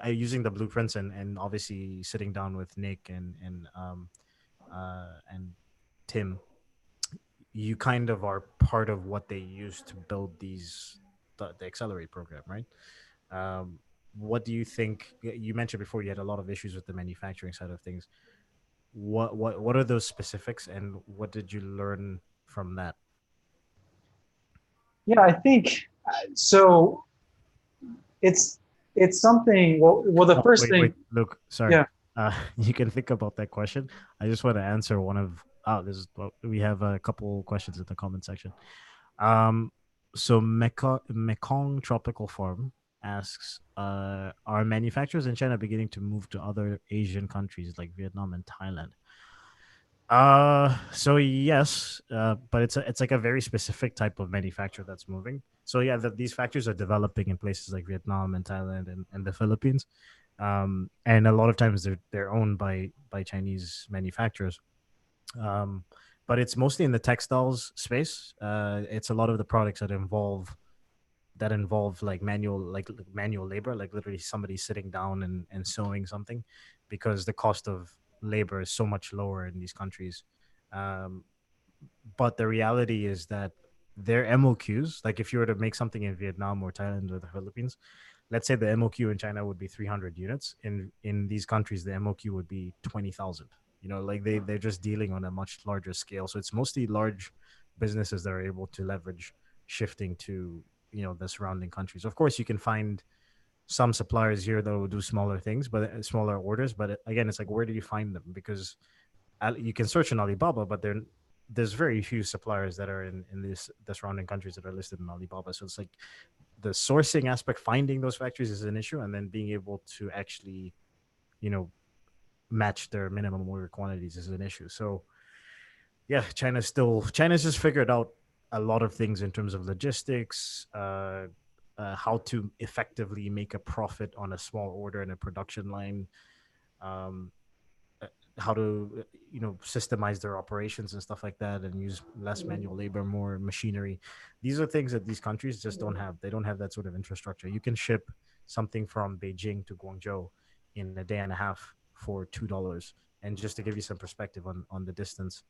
S1: using the blueprints and obviously sitting down with Nick and Tim, you kind of are part of what they use to build the accelerate program, right? Um, what do you think? You mentioned before you had a lot of issues with the manufacturing side of things. What are those specifics, and what did you learn from that?
S2: Yeah, I think so. It's it's something. Well, the
S1: Oh,
S2: first
S1: wait,
S2: thing.
S1: Luke. Sorry.
S2: Yeah.
S1: You can think about that question. I just want to answer one of. Oh, we have a couple questions in the comment section. Um, so Mekong Tropical Farm asks, are manufacturers in China beginning to move to other Asian countries like Vietnam and Thailand? So yes, but it's like a very specific type of manufacturer that's moving. So yeah, these factories are developing in places like Vietnam and Thailand and the Philippines, and a lot of times they're owned by Chinese manufacturers. Um, but it's mostly in the textiles space. It's a lot of the products that involve like manual labor, like literally somebody sitting down and sewing something, because the cost of labor is so much lower in these countries. Um, but the reality is that their MOQs, like if you were to make something in Vietnam or Thailand or the Philippines, let's say the MOQ in China would be 300 units. In these countries, the MOQ would be 20,000. Like they're just dealing on a much larger scale. So it's mostly large businesses that are able to leverage shifting to the surrounding countries. Of course, you can find some suppliers here that will do smaller things, but smaller orders. But again, it's like, where do you find them? Because you can search in Alibaba, but there's very few suppliers that are in the surrounding countries that are listed in Alibaba. So it's like the sourcing aspect, finding those factories is an issue, and then being able to actually, you know, match their minimum order quantities is an issue. So yeah, China's just figured out a lot of things in terms of logistics, how to effectively make a profit on a small order in a production line, um, how to systemize their operations and stuff like that, and use less manual labor, more machinery. These are things that these countries just don't have. They don't have that sort of infrastructure. You can ship something from Beijing to Guangzhou in a day and a half for $2. And just to give you some perspective on the distance,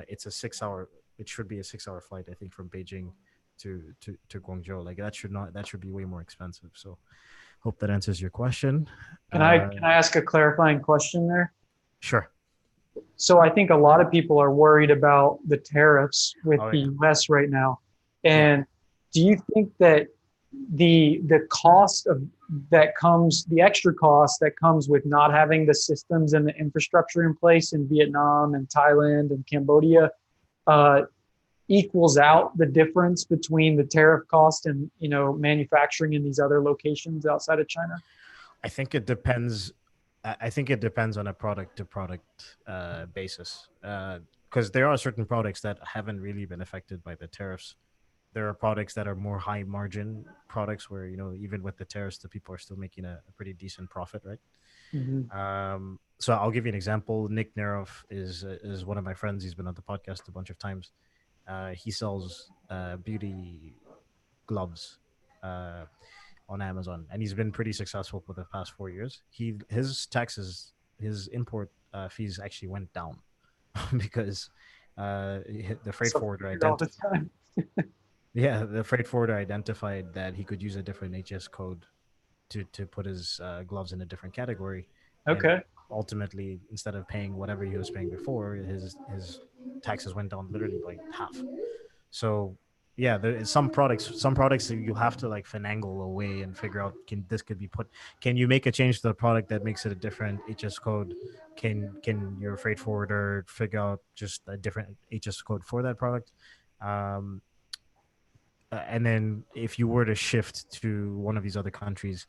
S1: it's a 6 hour, it should be a 6 hour flight, I think, from Beijing to Guangzhou. Like that should be way more expensive. So hope that answers your question.
S2: Can I ask a clarifying question there?
S1: Sure.
S2: So I think a lot of people are worried about the tariffs with
S1: Oh
S2: the
S1: yeah.
S2: US right now.
S1: Yeah.
S2: And do you think that the cost of that comes, the extra cost that comes with not having the systems and the infrastructure in place in Vietnam and Thailand and Cambodia, uh, equals out the difference between the tariff cost and, you know, manufacturing in these other locations outside of China?
S1: I think it depends. I think it depends on a product to product basis, because there are certain products that haven't really been affected by the tariffs. There are products that are more high margin products where, you know, even with the tariffs, the people are still making a pretty decent profit, right?
S2: Mm-hmm.
S1: So I'll give you an example. Nick Neroff is one of my friends. He's been on the podcast a bunch of times. He sells beauty gloves uh, on Amazon, and he's been pretty successful for the past 4 years. His taxes, his import fees actually went down because the freight
S2: So
S1: forwarder
S2: weird all the
S1: identified.
S2: time.
S1: Yeah, the freight forwarder identified that he could use a different HS code to put his gloves in a different category, and
S2: Okay.
S1: ultimately, instead of paying whatever he was paying before, his taxes went down literally by half. So yeah, there is some products that you have to like finagle away and figure out, can this could be put, can you make a change to the product that makes it a different HS code? Can your freight forwarder figure out just a different HS code for that product? Um, and then if you were to shift to one of these other countries,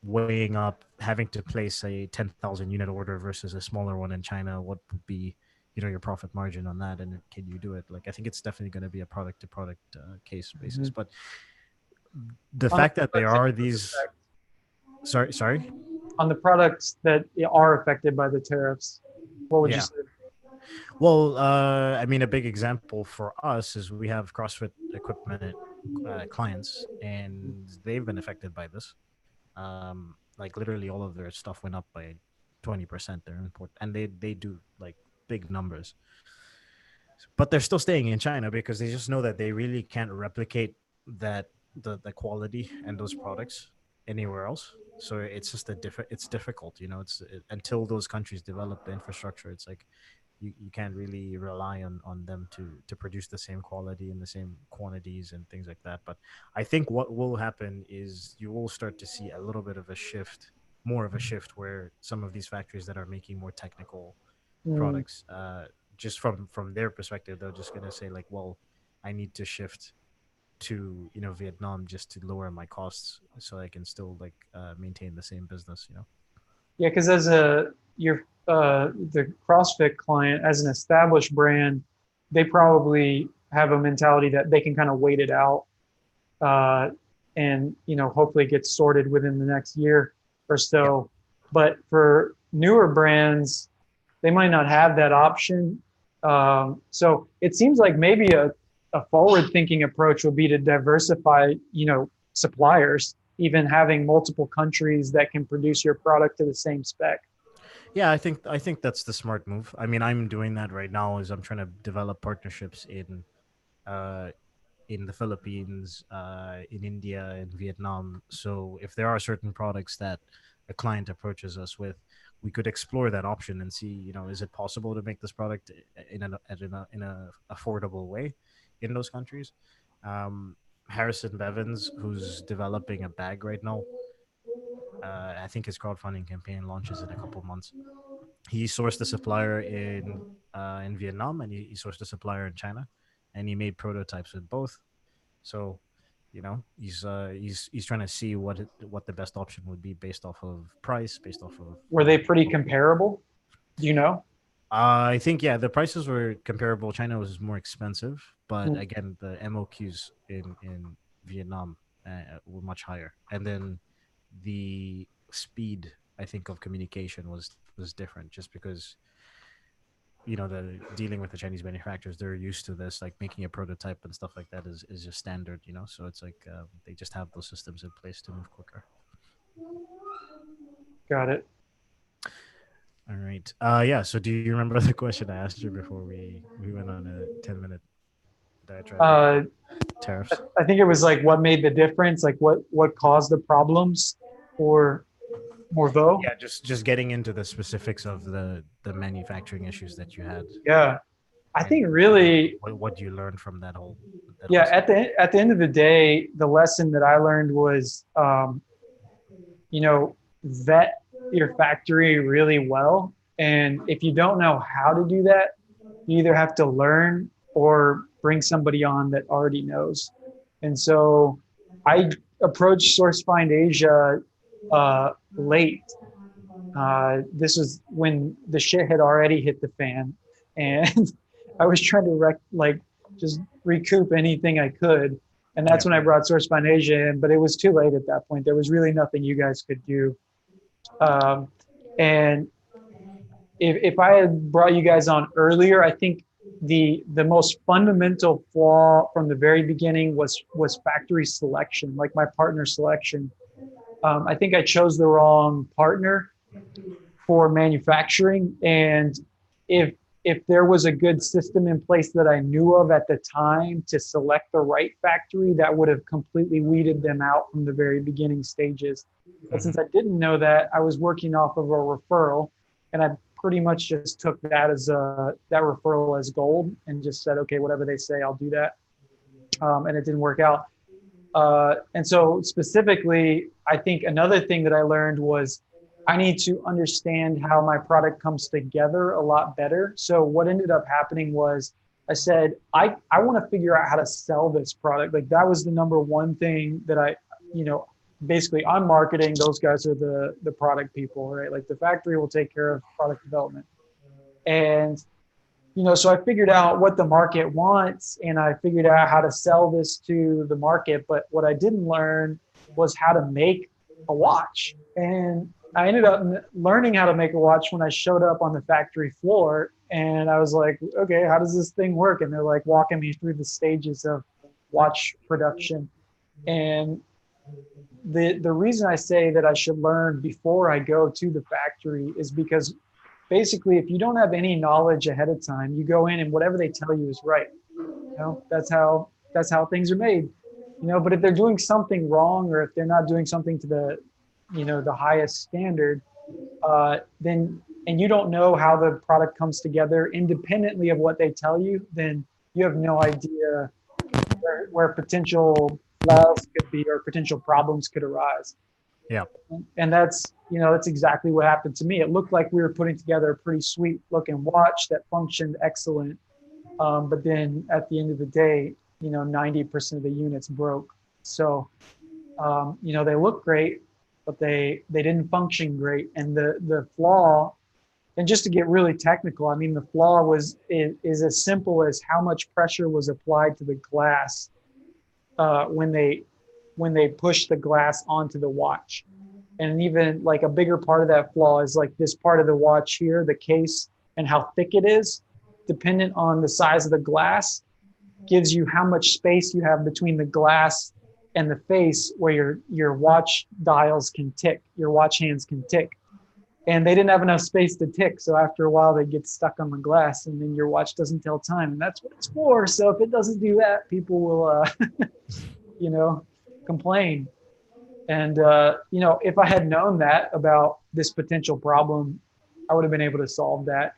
S1: weighing up having to place a 10,000 unit order versus a smaller one in China, what would be, you know, your profit margin on that, and can you do it? Like, I think it's definitely going to be a product to product case basis.
S2: Mm-hmm.
S1: But the
S2: On the
S1: fact that there
S2: products it
S1: are
S2: does
S1: these,
S2: affect,
S1: sorry,
S2: on the products that are affected by the tariffs, what would you
S1: yeah.
S2: say?
S1: Well, I mean, a big example for us is we have CrossFit equipment clients, and they've been affected by this. Like literally all of their stuff went up by 20%. Their import, and they do like big numbers, but they're still staying in China because they just know that they really can't replicate that the quality and those products anywhere else. So it's just it's difficult, you know. Until those countries develop the infrastructure, it's like you can't really rely on them to produce the same quality and the same quantities and things like that. But I think what will happen is you will start to see a little bit of a shift, more of a shift, where some of these factories that are making more technical
S2: Mm,
S1: products, just from their perspective, they're just gonna say like, well, I need to shift to, you know, Vietnam just to lower my costs so I can still like maintain the same business, you know.
S2: yeah, because as a your the CrossFit client, as an established brand, they probably have a mentality that they can kind of wait it out, uh, and, you know, hopefully get sorted within the next year or
S1: Yeah.
S2: so. But for newer brands, they might not have that option. So it seems like maybe a forward thinking approach would be to diversify, you know, suppliers, even having multiple countries that can produce your product to the same spec.
S1: Yeah, I think that's the smart move. I mean, I'm doing that right now as I'm trying to develop partnerships uh in the Philippines, in India, in Vietnam. So if there are certain products that a client approaches us with, we could explore that option and see, you know, is it possible to make this product in a affordable way in those countries. Um, Harrison Bevins, who's developing a bag right now, I think his crowdfunding campaign launches in a couple months. He sourced a supplier in Vietnam, and he sourced a supplier in China, and he made prototypes with both. So, you know, he's trying to see what the best option would be based off of price, based off of
S2: Were they pretty comparable? Do you know?
S1: I think, yeah, the prices were comparable. China was more expensive, but
S2: Mm.
S1: again, the MOQs in Vietnam were much higher, and then the speed, I think, of communication was different, just because, you know, the dealing with the Chinese manufacturers, they're used to this, like making a prototype and stuff like that is just standard, you know. So it's like they just have those systems in place to move quicker.
S2: Got it.
S1: All right. Yeah. So do you remember the question I asked you before we went on a 10-minute diatribe about
S2: Uh,
S1: tariffs?
S2: I think it was like what made the difference, like what caused the problems for Morveau.
S1: Yeah, just getting into the specifics of the manufacturing issues that you had.
S2: Yeah. I think
S1: And
S2: really,
S1: what do you learn from that whole
S2: yeah,
S1: stuff?
S2: at the end of the day, the lesson that I learned was, you know, vet your factory really well. And if you don't know how to do that, you either have to learn or bring somebody on that already knows. And so I approached Source Find Asia late. This was when the shit had already hit the fan, and I was trying to just recoup anything I could. And that's
S1: Yeah.
S2: when I brought Source Find Asia in, but it was too late at that point. There was really nothing you guys could do. And if I had brought you guys on earlier, I think the most fundamental flaw from the very beginning was factory selection, like my partner selection. I think I chose the wrong partner for manufacturing, and if if there was a good system in place that I knew of at the time to select the right factory, that would have completely weeded them out from the very beginning stages. But since I didn't know that, I was working off of a referral, and I pretty much just took that as that referral as gold and just said, okay, whatever they say, I'll do that. And it didn't work out. And so specifically, I think another thing that I learned was I need to understand how my product comes together a lot better. So what ended up happening was I said, I want to figure out how to sell this product. Like that was the number one thing that you know, basically I'm marketing. Those guys are the product people, right? Like the factory will take care of product development. And so I figured out what the market wants and I figured out how to sell this to the market. But what I didn't learn was how to make a watch. And I ended up learning how to make a watch when I showed up on the factory floor. And I was like, okay, how does this thing work? And they're like walking me through the stages of watch production. And the reason I say that I should learn before I go to the factory is because basically if you don't have any knowledge ahead of time, you go in and whatever they tell you is right. That's how things are made. But if they're doing something wrong or if they're not doing something to the highest standard, then and you don't know how the product comes together independently of what they tell you, then you have no idea where potential flaws could be or potential problems could arise.
S1: Yeah.
S2: And that's exactly what happened to me. It looked like we were putting together a pretty sweet looking watch that functioned excellent. But then at the end of the day, 90% of the units broke. So, they look great, but they didn't function great. And the flaw, and just to get really technical, I mean, the flaw is as simple as how much pressure was applied to the glass when they pushed the glass onto the watch. And even like a bigger part of that flaw is like this part of the watch here, the case, and how thick it is, dependent on the size of the glass, gives you how much space you have between the glass and the face where your watch dials can tick, your watch hands can tick. And they didn't have enough space to tick. So after a while, they get stuck on the glass and then your watch doesn't tell time. And that's what it's for. So if it doesn't do that, people will, complain. And, if I had known that about this potential problem, I would have been able to solve that.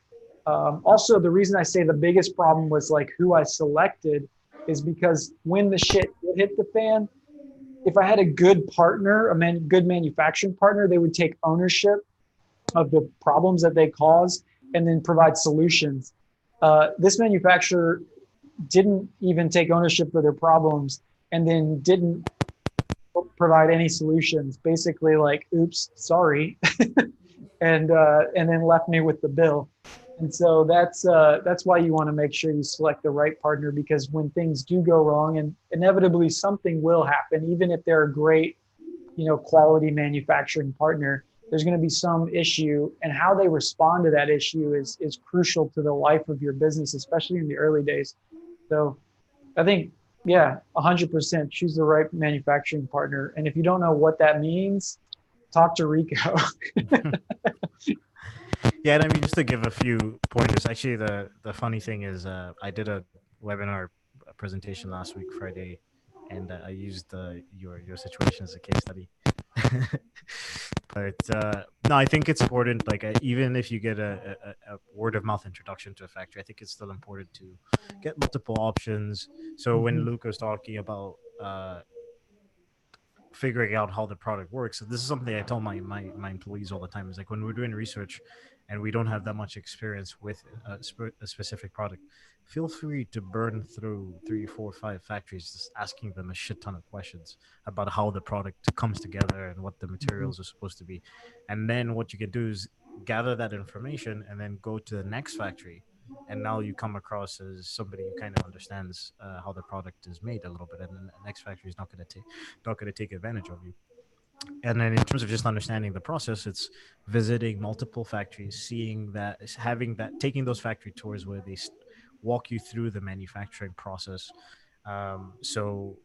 S2: Also, the reason I say the biggest problem was like who I selected is because when the shit hit the fan, if I had a good partner, good manufacturing partner, they would take ownership of the problems that they caused and then provide solutions. This manufacturer didn't even take ownership for their problems and then didn't provide any solutions. Basically, like, oops, sorry, and then left me with the bill. And so that's why you want to make sure you select the right partner, because when things do go wrong, and inevitably something will happen, even if they're a great, quality manufacturing partner, there's going to be some issue, and how they respond to that issue is crucial to the life of your business, especially in the early days. So I think, yeah, 100% choose the right manufacturing partner. And if you don't know what that means, talk to Rico.
S1: Yeah, and I mean, just to give a few pointers. Actually, the funny thing is, I did a webinar presentation last week, Friday, and I used your situation as a case study. But no, I think it's important. Like even if you get a word of mouth introduction to a factory, I think it's still important to get multiple options. So when
S2: Mhm.
S1: Luke was talking about figuring out how the product works. So this is something I tell my employees all the time. Is like when we're doing research and we don't have that much experience with a specific product, feel free to burn through 3, 4, 5 factories, just asking them a shit ton of questions about how the product comes together and what the
S2: Mhm.
S1: materials are supposed to be. And then what you can do is gather that information and then go to the next factory, and now you come across as somebody who kind of understands how the product is made a little bit, and then the next factory is not going to take advantage of you. And then in terms of just understanding the process, it's visiting multiple factories, seeing that, having that, taking those factory tours where they walk you through the manufacturing process. So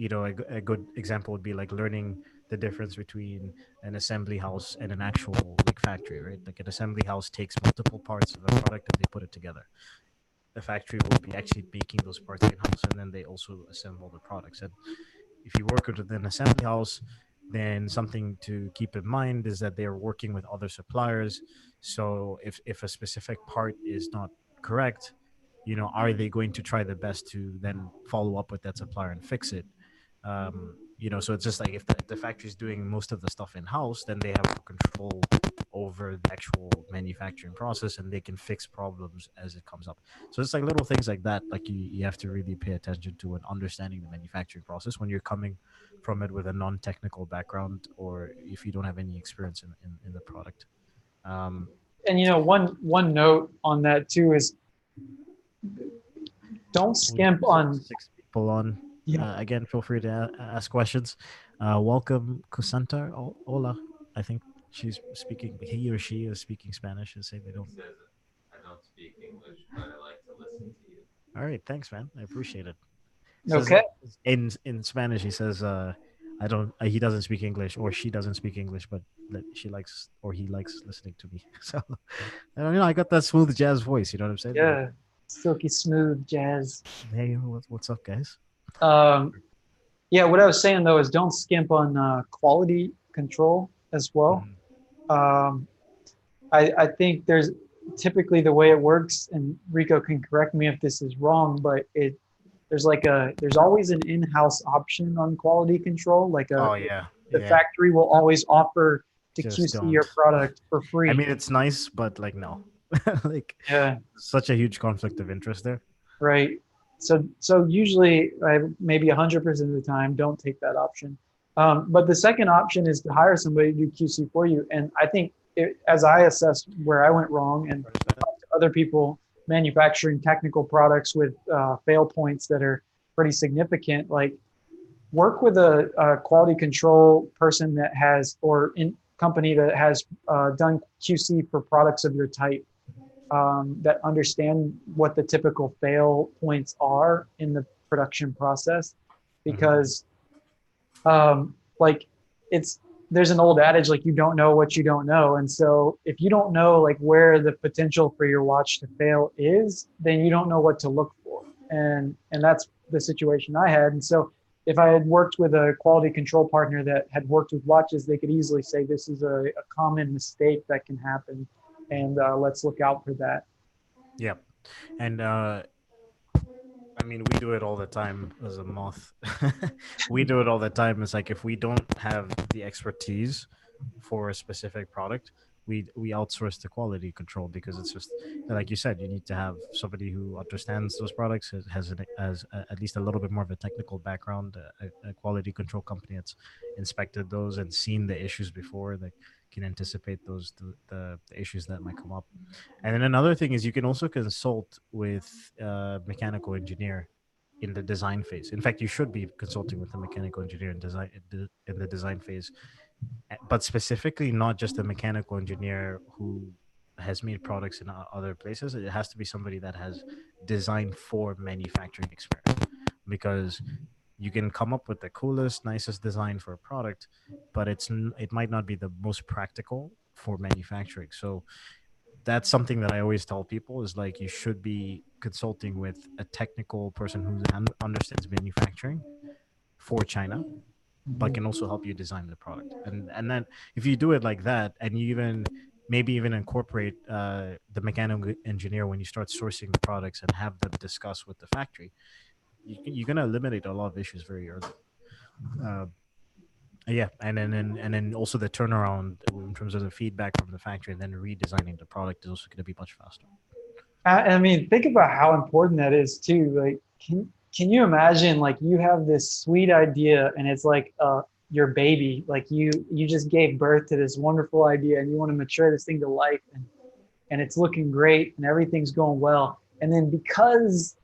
S1: a good example would be like learning the difference between an assembly house and an actual like factory, right? Like an assembly house takes multiple parts of a product and they put it together. The factory will be actually making those parts in house, and then they also assemble the products. And if you work with an assembly house, then something to keep in mind is that they're working with other suppliers. So if a specific part is not correct, are they going to try their best to then follow up with that supplier and fix it? So it's just like if the factory is doing most of the stuff in house, then they have control over the actual manufacturing process and they can fix problems as it comes up. So it's like little things like that, like you have to really pay attention to and understanding the manufacturing process when you're coming from it with a non-technical background, or if you don't have any experience in the product. um
S2: And one note on that too is don't
S1: we have
S2: skimp on.
S1: 6 people on.
S2: Yeah.
S1: Again, feel free to ask questions. Welcome, Kusanta. Hola. I think she's speaking, he or she is speaking Spanish and saying they don't. All right, thanks, man. I appreciate it. Says
S2: Okay.
S1: that in Spanish. He says, "I don't." He doesn't speak English, or she doesn't speak English, but she likes or he likes listening to me. So, I got that smooth jazz voice. You know what I'm saying? Like,
S2: Yeah. Silky smooth jazz.
S1: hey, what's up, guys?
S2: Um, yeah. What I was saying though is don't skimp on quality control as well.
S1: Mhm.
S2: Um, I think there's typically the way it works, and Rico can correct me if this is wrong, but there's always an in-house option on quality control.
S1: Oh yeah,
S2: The
S1: yeah.
S2: factory will always offer to
S1: Just
S2: QC
S1: don't.
S2: your product for
S1: I
S2: free.
S1: mean, it's nice, but like no, like
S2: Yeah,
S1: such a huge conflict of interest there.
S2: right. So usually, maybe 100% of the time, don't take that option. But the second option is to hire somebody to do QC for you. And I think as I assess where I went wrong and other people manufacturing technical products with fail points that are pretty significant, like work with a quality control person that has or in company that has done QC for products of your type, that understand what the typical fail points are in the production process,
S1: Mhm.
S2: because like it's there's an old adage like you don't know what you don't know, and so if you don't know like where the potential for your watch to fail is, then you don't know what to look for, and that's the situation I had. And so if I had worked with a quality control partner that had worked with watches, they could easily say this is a common mistake that can happen, and let's look out for that.
S1: Yep. And I mean, we do it all the time as a moth. We do it all the time. It's like if we don't have the expertise for a specific product, we outsource the quality control, because it's just like you said, you need to have somebody who understands those products, at least a little bit more of a technical background, a quality control company that's inspected those and seen the issues before, that can anticipate the issues that might come up. And then another thing is you can also consult with a mechanical engineer in the design phase. In fact, you should be consulting with a mechanical engineer in the design phase, but specifically not just a mechanical engineer who has made products in other places. It has to be somebody that has designed for manufacturing experience, because you can come up with the coolest, nicest design for a product, but it might not be the most practical for manufacturing. So that's something that I always tell people is like you should be consulting with a technical person who understands manufacturing for China, but can also help you design the product. And then if you do it like that, and you even maybe even incorporate the mechanical engineer when you start sourcing the products and have them discuss with the factory, you're gonna eliminate a lot of issues very early. Uh, yeah, and then also the turnaround in terms of the feedback from the factory, and then redesigning the product is also going to be much faster.
S2: I mean, think about how important that is too. Like, can you imagine, like, you have this sweet idea and it's like your baby, like you just gave birth to this wonderful idea and you want to mature this thing to life, and it's looking great and everything's going well. And then because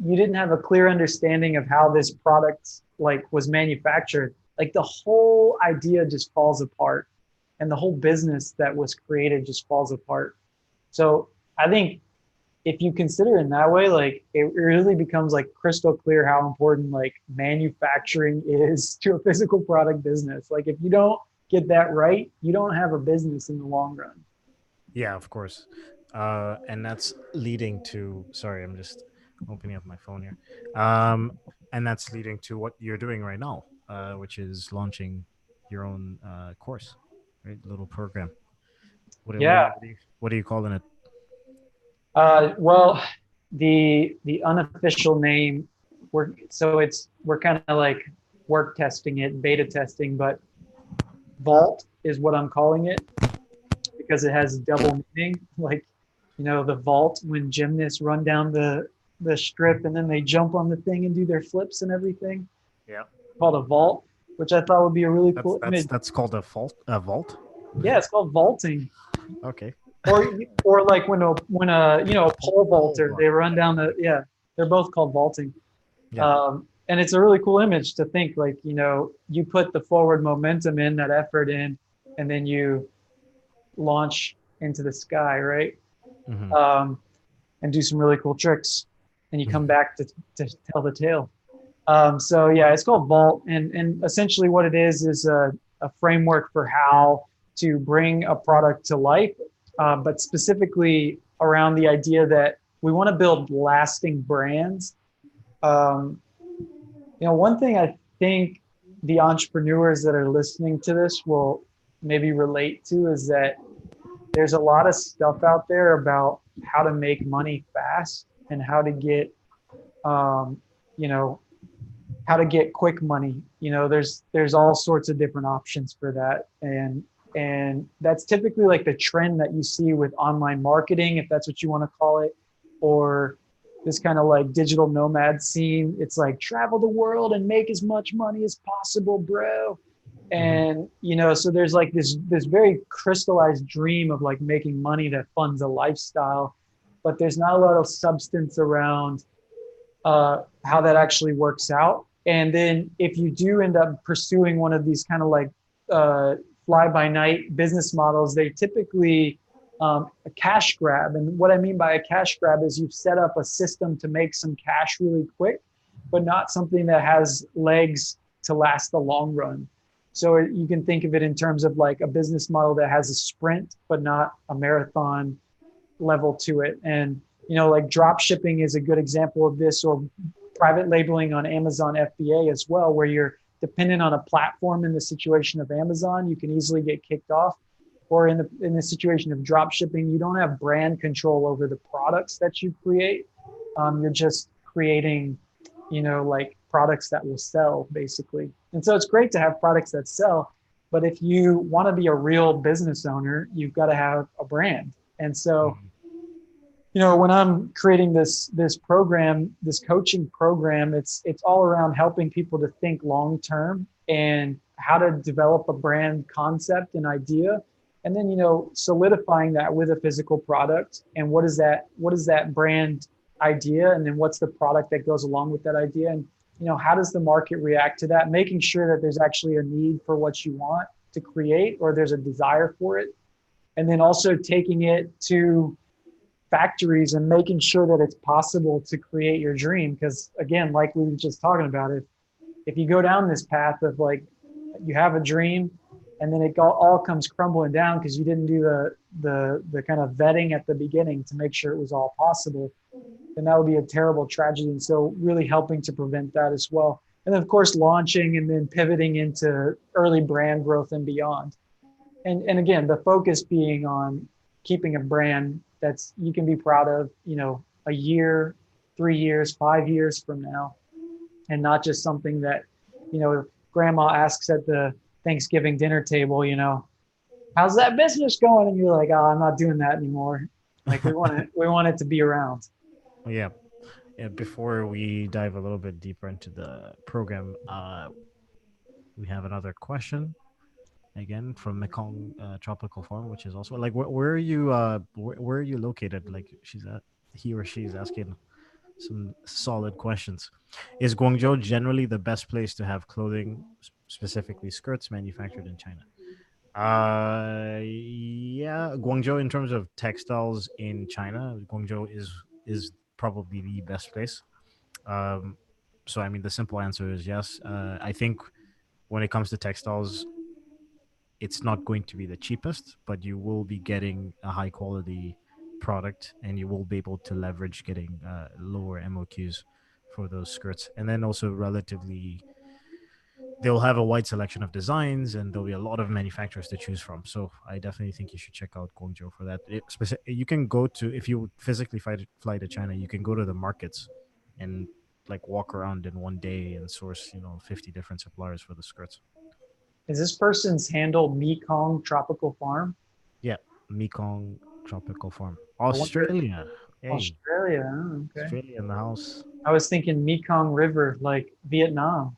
S2: you didn't have a clear understanding of how this product like was manufactured, like the whole idea just falls apart and the whole business that was created just falls apart. So I think if you consider it in that way, like it really becomes like crystal clear how important like manufacturing is to a physical product business. Like if you don't get that right, you don't have a business in the long run.
S1: Yeah, of course. And that's leading to, sorry, I'm just opening up my phone here. And that's leading to what you're doing right now, which is launching your own course, right? Little program.
S2: Yeah.
S1: What are you calling it?
S2: Well, the unofficial name, we're kind of like work testing it, beta testing, but Vault is what I'm calling it because it has double meaning. Like, the vault when gymnasts run down the strip and then they jump on the thing and do their flips and everything.
S1: Yeah.
S2: Called a vault, which I thought would be a really cool image.
S1: That's called a vault. A vault.
S2: Yeah, it's called vaulting.
S1: Okay.
S2: Or like when a pole vaulter, they run down they're both called vaulting.
S1: Yeah.
S2: And it's a really cool image to think like, you put the forward momentum in, that effort in, and then you launch into the sky, right?
S1: Mm-hmm.
S2: And do some really cool tricks, and you come back to tell the tale. So yeah, it's called Vault, and essentially what it is a framework for how to bring a product to life, but specifically around the idea that we want to build lasting brands. One thing I think the entrepreneurs that are listening to this will maybe relate to is that there's a lot of stuff out there about how to make money fast and how to get, how to get quick money. There's all sorts of different options for that. And that's typically like the trend that you see with online marketing, if that's what you want to call it, or this kind of like digital nomad scene. It's like travel the world and make as much money as possible, bro. And, so there's like this very crystallized dream of like making money that funds a lifestyle, but there's not a lot of substance around how that actually works out. And then if you do end up pursuing one of these kind of like fly by night business models, they typically a cash grab. And what I mean by a cash grab is you've set up a system to make some cash really quick, but not something that has legs to last the long run. So you can think of it in terms of like a business model that has a sprint, but not a marathon level to it. And, like drop shipping is a good example of this, or private labeling on Amazon FBA as well, where you're dependent on a platform. In the situation of Amazon, you can easily get kicked off. Or in the situation of drop shipping, you don't have brand control over the products that you create. You're just creating, like products that will sell basically. And so it's great to have products that sell, but if you want to be a real business owner, you've got to have a brand. And so, when I'm creating this program, this coaching program, it's all around helping people to think long term and how to develop a brand concept and idea. And then, solidifying that with a physical product. And what is that brand idea? And then what's the product that goes along with that idea? And, how does the market react to that? Making sure that there's actually a need for what you want to create, or there's a desire for it. And then also taking it to factories and making sure that it's possible to create your dream. Because again, like we were just talking about, if you go down this path of like, you have a dream, and then it all comes crumbling down because you didn't do the kind of vetting at the beginning to make sure it was all possible, then that would be a terrible tragedy. And so really helping to prevent that as well. And then of course launching and then pivoting into early brand growth and beyond. And again, the focus being on keeping a brand that's you can be proud of, a year, 3 years, 5 years from now, and not just something that, grandma asks at the Thanksgiving dinner table, how's that business going? And you're like, oh, I'm not doing that anymore. Like we want it to be around.
S1: Yeah. Yeah, before we dive a little bit deeper into the program, we have another question again from Mekong Tropical Farm, which is also like, where are you? Where are you located? Like, he or she is asking some solid questions. Is Guangzhou generally the best place to have clothing, specifically skirts, manufactured in China? Yeah, Guangzhou in terms of textiles in China, Guangzhou is probably the best place. Um, so I mean, the simple answer is yes. I think when it comes to textiles, it's not going to be the cheapest, but you will be getting a high quality product, and you will be able to leverage getting lower MOQs for those skirts, and then also relatively they'll have a wide selection of designs, and there'll be a lot of manufacturers to choose from. So I definitely think you should check out Guangzhou for that. You can go to, if you physically fly to China, you can go to the markets and like walk around in one day and source 50 different suppliers for the skirts.
S2: Is this person's handle Mekong Tropical Farm?
S1: Yeah, Mekong Tropical Farm,
S2: I wonder,
S1: Australia. Hey,
S2: Australia. Oh, okay.
S1: Australia in the house.
S2: I was thinking Mekong River, like Vietnam.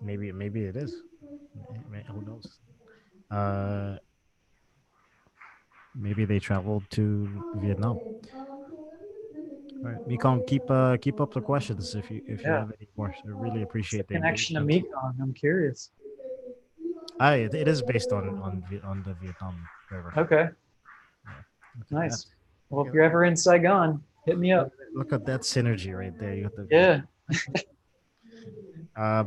S1: Maybe it is. Who knows? Uh, Maybe they traveled to Vietnam. All right, Mekong, keep up the questions if you
S2: Yeah.
S1: have any more. I really
S2: What's the
S1: appreciate the
S2: connection to
S1: engagement.
S2: Mekong? I'm curious.
S1: It is based on the Vietnam River.
S2: Okay.
S1: Yeah, look at that.
S2: Nice. Well,
S1: Look
S2: if
S1: at
S2: you're
S1: that.
S2: ever in Saigon, hit me up.
S1: Look at that synergy right there. You got the
S2: Yeah.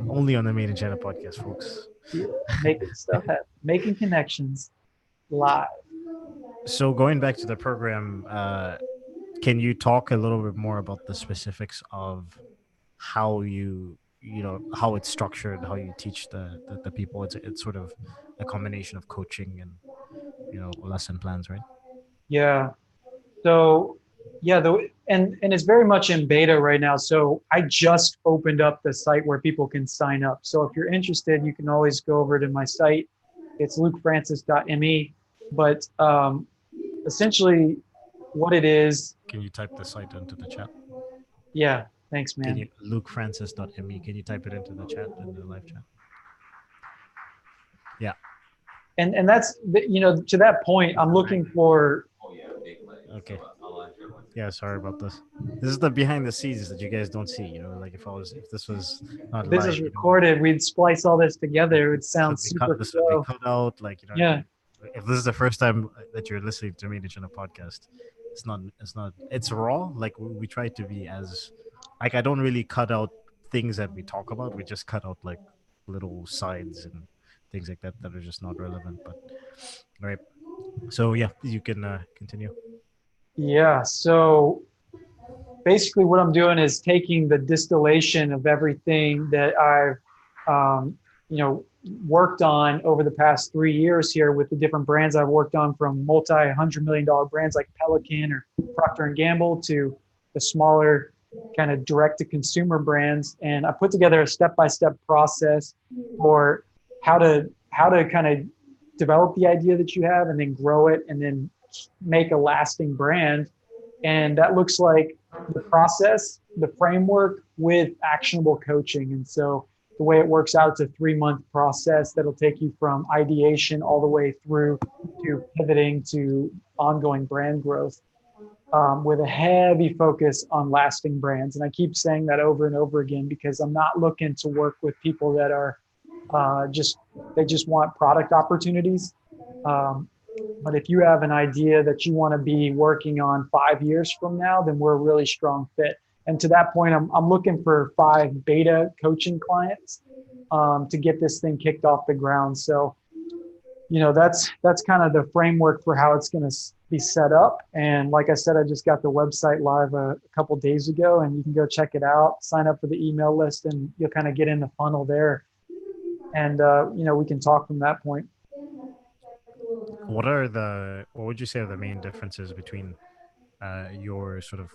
S1: only on the Made in China podcast, folks.
S2: Yeah. Making stuff happen, making connections live.
S1: So going back to the program, can you talk a little bit more about the specifics of how how it's structured, how you teach the people? It's sort of a combination of coaching and lesson plans, right?
S2: Yeah. So yeah, and it's very much in beta right now. So I just opened up the site where people can sign up. So if you're interested, you can always go over to my site. It's lukefrancis.me. But essentially, what it is,
S1: Can you type the site into the chat?
S2: yeah. Thanks,
S1: Can
S2: man.
S1: you lukefrancis.me? Can you type it into the chat, in the live chat? Yeah.
S2: And that's to that point, I'm looking for.
S1: Okay. Yeah, sorry about this. This is the behind the scenes that you guys don't see. Like if this was not
S2: This
S1: live,
S2: is recorded. We'd splice all this together. It would
S1: this would
S2: sound
S1: be cut.
S2: super
S1: This would be
S2: slow.
S1: cut out. Like
S2: Yeah.
S1: if this is the first time that you're listening to me on a podcast, it's not. It's not. It's raw. Like we try to be as, like I don't really cut out things that we talk about. We just cut out like little sides and things like that that are just not relevant. But right. So yeah, you can continue.
S2: Yeah. So basically, what I'm doing is taking the distillation of everything that I've, worked on over the past 3 years here with the different brands I've worked on, from multi-$100 million brands like Pelican or Procter and Gamble to the smaller kind of direct-to-consumer brands. And I put together a step-by-step process for how to kind of develop the idea that you have and then grow it and then make a lasting brand. And that looks like the process, the framework with actionable coaching. And so the way it works out, it's a 3-month process that'll take you from ideation all the way through to pivoting to ongoing brand growth, with a heavy focus on lasting brands. And I keep saying that over and over again because I'm not looking to work with people that are they just want product opportunities. But if you have an idea that you want to be working on 5 years from now, then we're a really strong fit. And to that point, I'm looking for 5 beta coaching clients to get this thing kicked off the ground. So that's kind of the framework for how it's going to be set up. And like I said, I just got the website live a couple days ago, and you can go check it out, sign up for the email list, and you'll kind of get in the funnel there. And, we can talk from that point.
S1: What would you say are the main differences between your sort of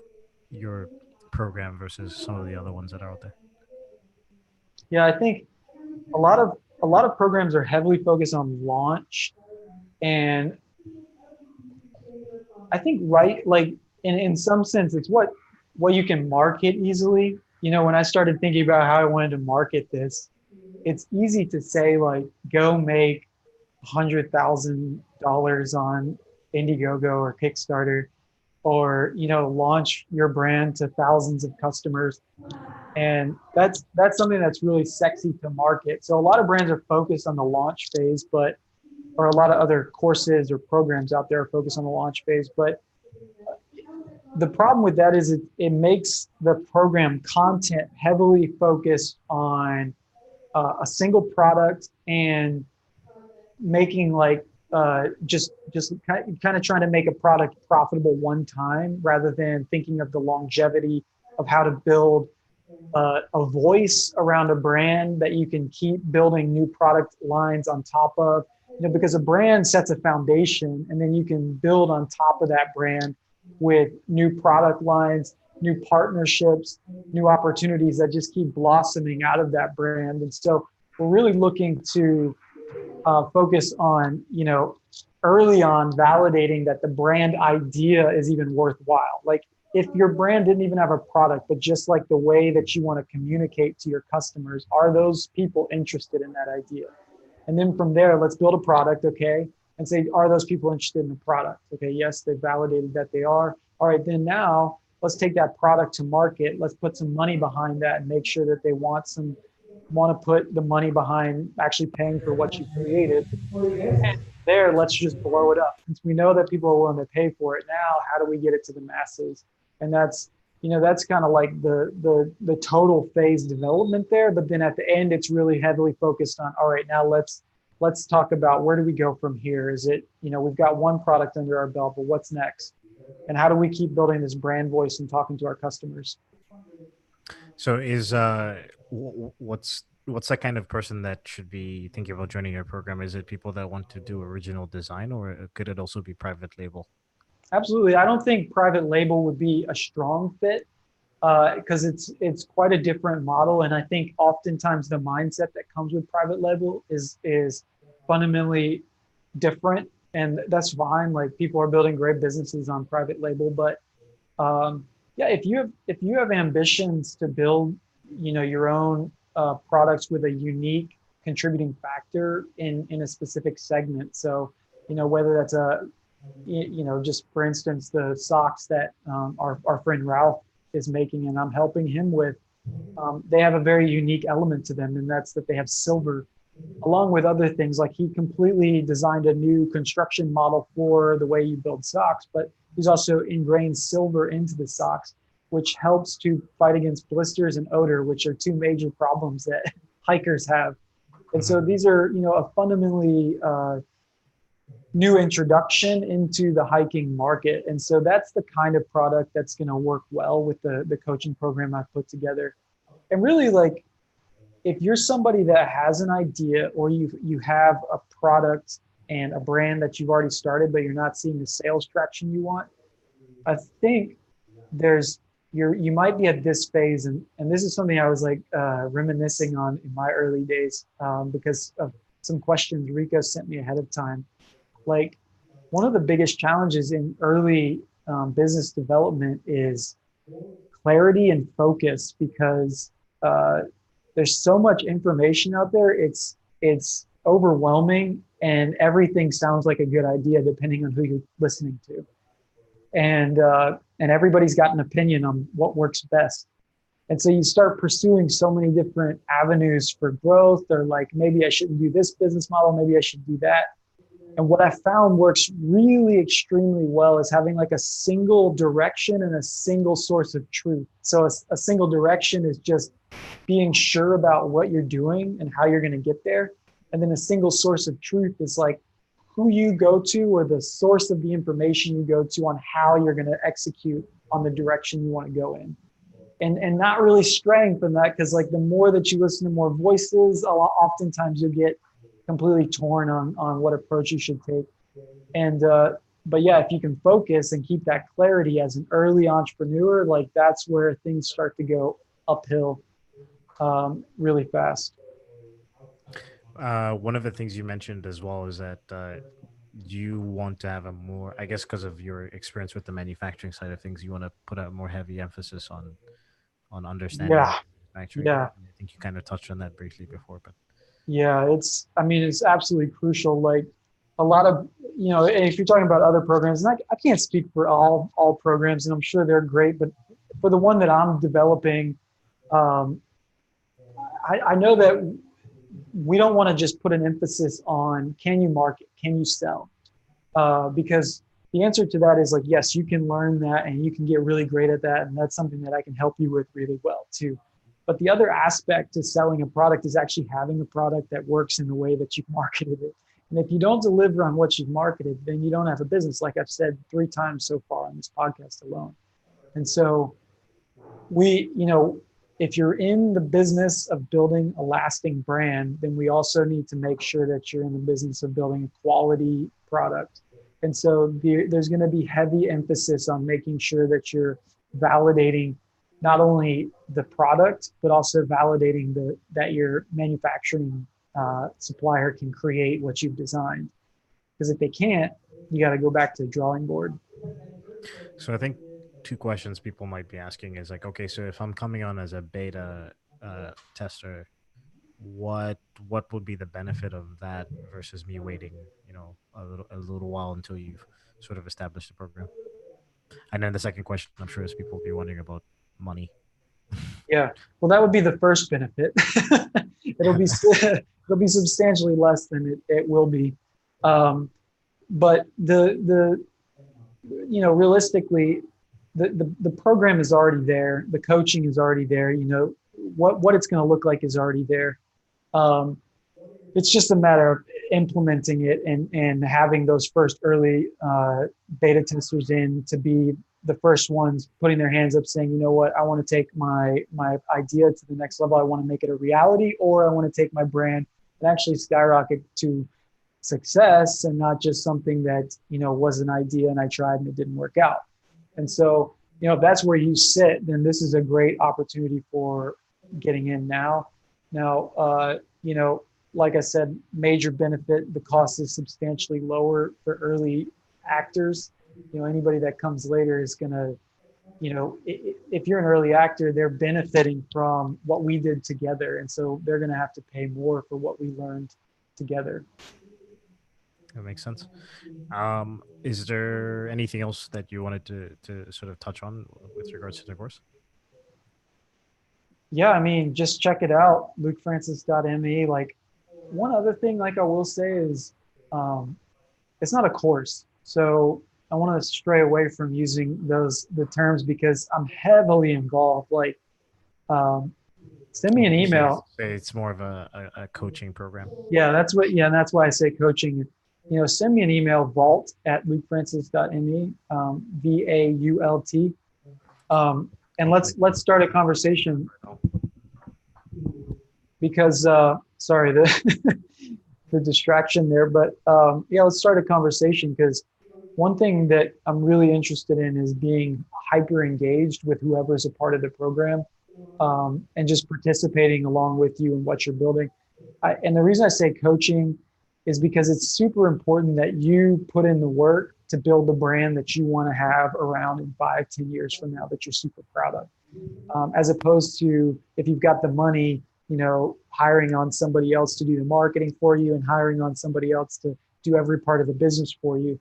S1: your program versus some of the other ones that are out there?
S2: Yeah, I think a lot of programs are heavily focused on launch, and I think like in some sense it's what you can market easily. When I started thinking about how I wanted to market this, it's easy to say like go make $100,000 on Indiegogo or Kickstarter, or launch your brand to thousands of customers. And that's something that's really sexy to market. So a lot of brands are focused on the launch phase, or a lot of other courses or programs out there are focused on the launch phase. But the problem with that is it makes the program content heavily focused on a single product, and making like just kind of trying to make a product profitable one time, rather than thinking of the longevity of how to build a voice around a brand that you can keep building new product lines on top of. Because a brand sets a foundation, and then you can build on top of that brand with new product lines, new partnerships, new opportunities that just keep blossoming out of that brand. And so we're really looking to focus on, early on validating that the brand idea is even worthwhile. Like if your brand didn't even have a product, but just like the way that you want to communicate to your customers, are those people interested in that idea? And then from there, let's build a product, okay? And say, are those people interested in the product? Okay, yes, they validated that they are. All right, then now let's take that product to market. Let's put some money behind that and make sure that they want to put the money behind actually paying for what you created. And there, let's just blow it up. Since we know that people are willing to pay for it now, how do we get it to the masses? And that's kind of like the total phase development there. But then at the end, it's really heavily focused on, all right, now let's talk about where do we go from here? Is it, we've got one product under our belt, but what's next? And how do we keep building this brand voice and talking to our customers?
S1: So what's that kind of person that should be thinking about joining your program? Is it people that want to do original design, or could it also be private label?
S2: Absolutely. I don't think private label would be a strong fit, because it's quite a different model. And I think oftentimes the mindset that comes with private label is fundamentally different, and that's fine. Like people are building great businesses on private label, but yeah, if you have ambitions to build, your own products with a unique contributing factor in a specific segment. So, whether that's just for instance, the socks that our friend Ralph is making and I'm helping him with, they have a very unique element to them, and that's that they have silver, along with other things. Like he completely designed a new construction model for the way you build socks, but he's also ingrained silver into the socks, which helps to fight against blisters and odor, which are two major problems that hikers have. And so these are, a fundamentally new introduction into the hiking market. And so that's the kind of product that's going to work well with the coaching program I've put together. And really, like, if you're somebody that has an idea, or you have a product and a brand that you've already started, but you're not seeing the sales traction you want, I think you might be at this phase. And this is something I was like reminiscing on in my early days, because of some questions Rico sent me ahead of time. Like, one of the biggest challenges in early business development is clarity and focus, because there's so much information out there. It's overwhelming, and everything sounds like a good idea depending on who you're listening to. And everybody's got an opinion on what works best. And so you start pursuing so many different avenues for growth, or like, maybe I shouldn't do this business model, maybe I should do that. And what I found works really extremely well is having like a single direction and a single source of truth. So a single direction is just being sure about what you're doing and how you're going to get there. And then a single source of truth is like, who you go to or the source of the information you go to on how you're going to execute on the direction you want to go in. And not really straying from that, because like the more that you listen to more voices, oftentimes you'll get completely torn on what approach you should take. And but yeah, if you can focus and keep that clarity as an early entrepreneur, like that's where things start to go uphill really fast.
S1: One of the things you mentioned as well is that you want to have a more, I guess, because of your experience with the manufacturing side of things, you want to put a more heavy emphasis on understanding
S2: Yeah,
S1: manufacturing.
S2: yeah,
S1: I think you kind of touched on that briefly before, but
S2: yeah. I mean, it's absolutely crucial. Like a lot of, if you're talking about other programs, and I can't speak for all programs, and I'm sure they're great, but for the one that I'm developing, um, I know that we don't want to just put an emphasis on can you market, can you sell, because the answer to that is like, yes, you can learn that and you can get really great at that, and that's something that I can help you with really well too. But the other aspect to selling a product is actually having a product that works in the way that you've marketed it. And if you don't deliver on what you've marketed, then you don't have a business, like I've said 3 times so far on this podcast alone. And so if you're in the business of building a lasting brand, then we also need to make sure that you're in the business of building a quality product. And so there's going to be heavy emphasis on making sure that you're validating not only the product, but also validating that your manufacturing supplier can create what you've designed. Because if they can't, you got to go back to the drawing board.
S1: so I think 2 questions people might be asking is like, okay, so if I'm coming on as a beta tester, what would be the benefit of that versus me waiting, a little while until you've sort of established the program? And then the second question, I'm sure, is people will be wondering about money.
S2: Yeah, well, that would be the first benefit. it'll be it'll be substantially less than it will be, but realistically, the program is already there. The coaching is already there. What it's going to look like is already there. It's just a matter of implementing it and having those first early beta testers in to be the first ones putting their hands up saying, you know what, I want to take my idea to the next level. I want to make it a reality, or I want to take my brand and actually skyrocket to success and not just something that, was an idea and I tried and it didn't work out. And so, if that's where you sit, then this is a great opportunity for getting in now. Now, like I said, major benefit, the cost is substantially lower for early actors. Anybody that comes later is going to, if you're an early actor, they're benefiting from what we did together. And so they're going to have to pay more for what we learned together.
S1: That makes sense. Is there anything else that you wanted to sort of touch on with regards to the course?
S2: Yeah, I mean, just check it out, lukefrancis.me. Like, one other thing, like I will say, is it's not a course. So I want to stray away from using the terms because I'm heavily involved. Like, send me an email.
S1: It's more of a coaching program.
S2: Yeah, that's why I say coaching. Send me an email, vault@lukefrancis.me, VAULT. And let's start a conversation because sorry, the distraction there, but let's start a conversation, because one thing that I'm really interested in is being hyper engaged with whoever's a part of the program, and just participating along with you in what you're building. And the reason I say coaching is because it's super important that you put in the work to build the brand that you want to have around in 5-10 years from now that you're super proud of, as opposed to if you've got the money, hiring on somebody else to do the marketing for you and hiring on somebody else to do every part of the business for you.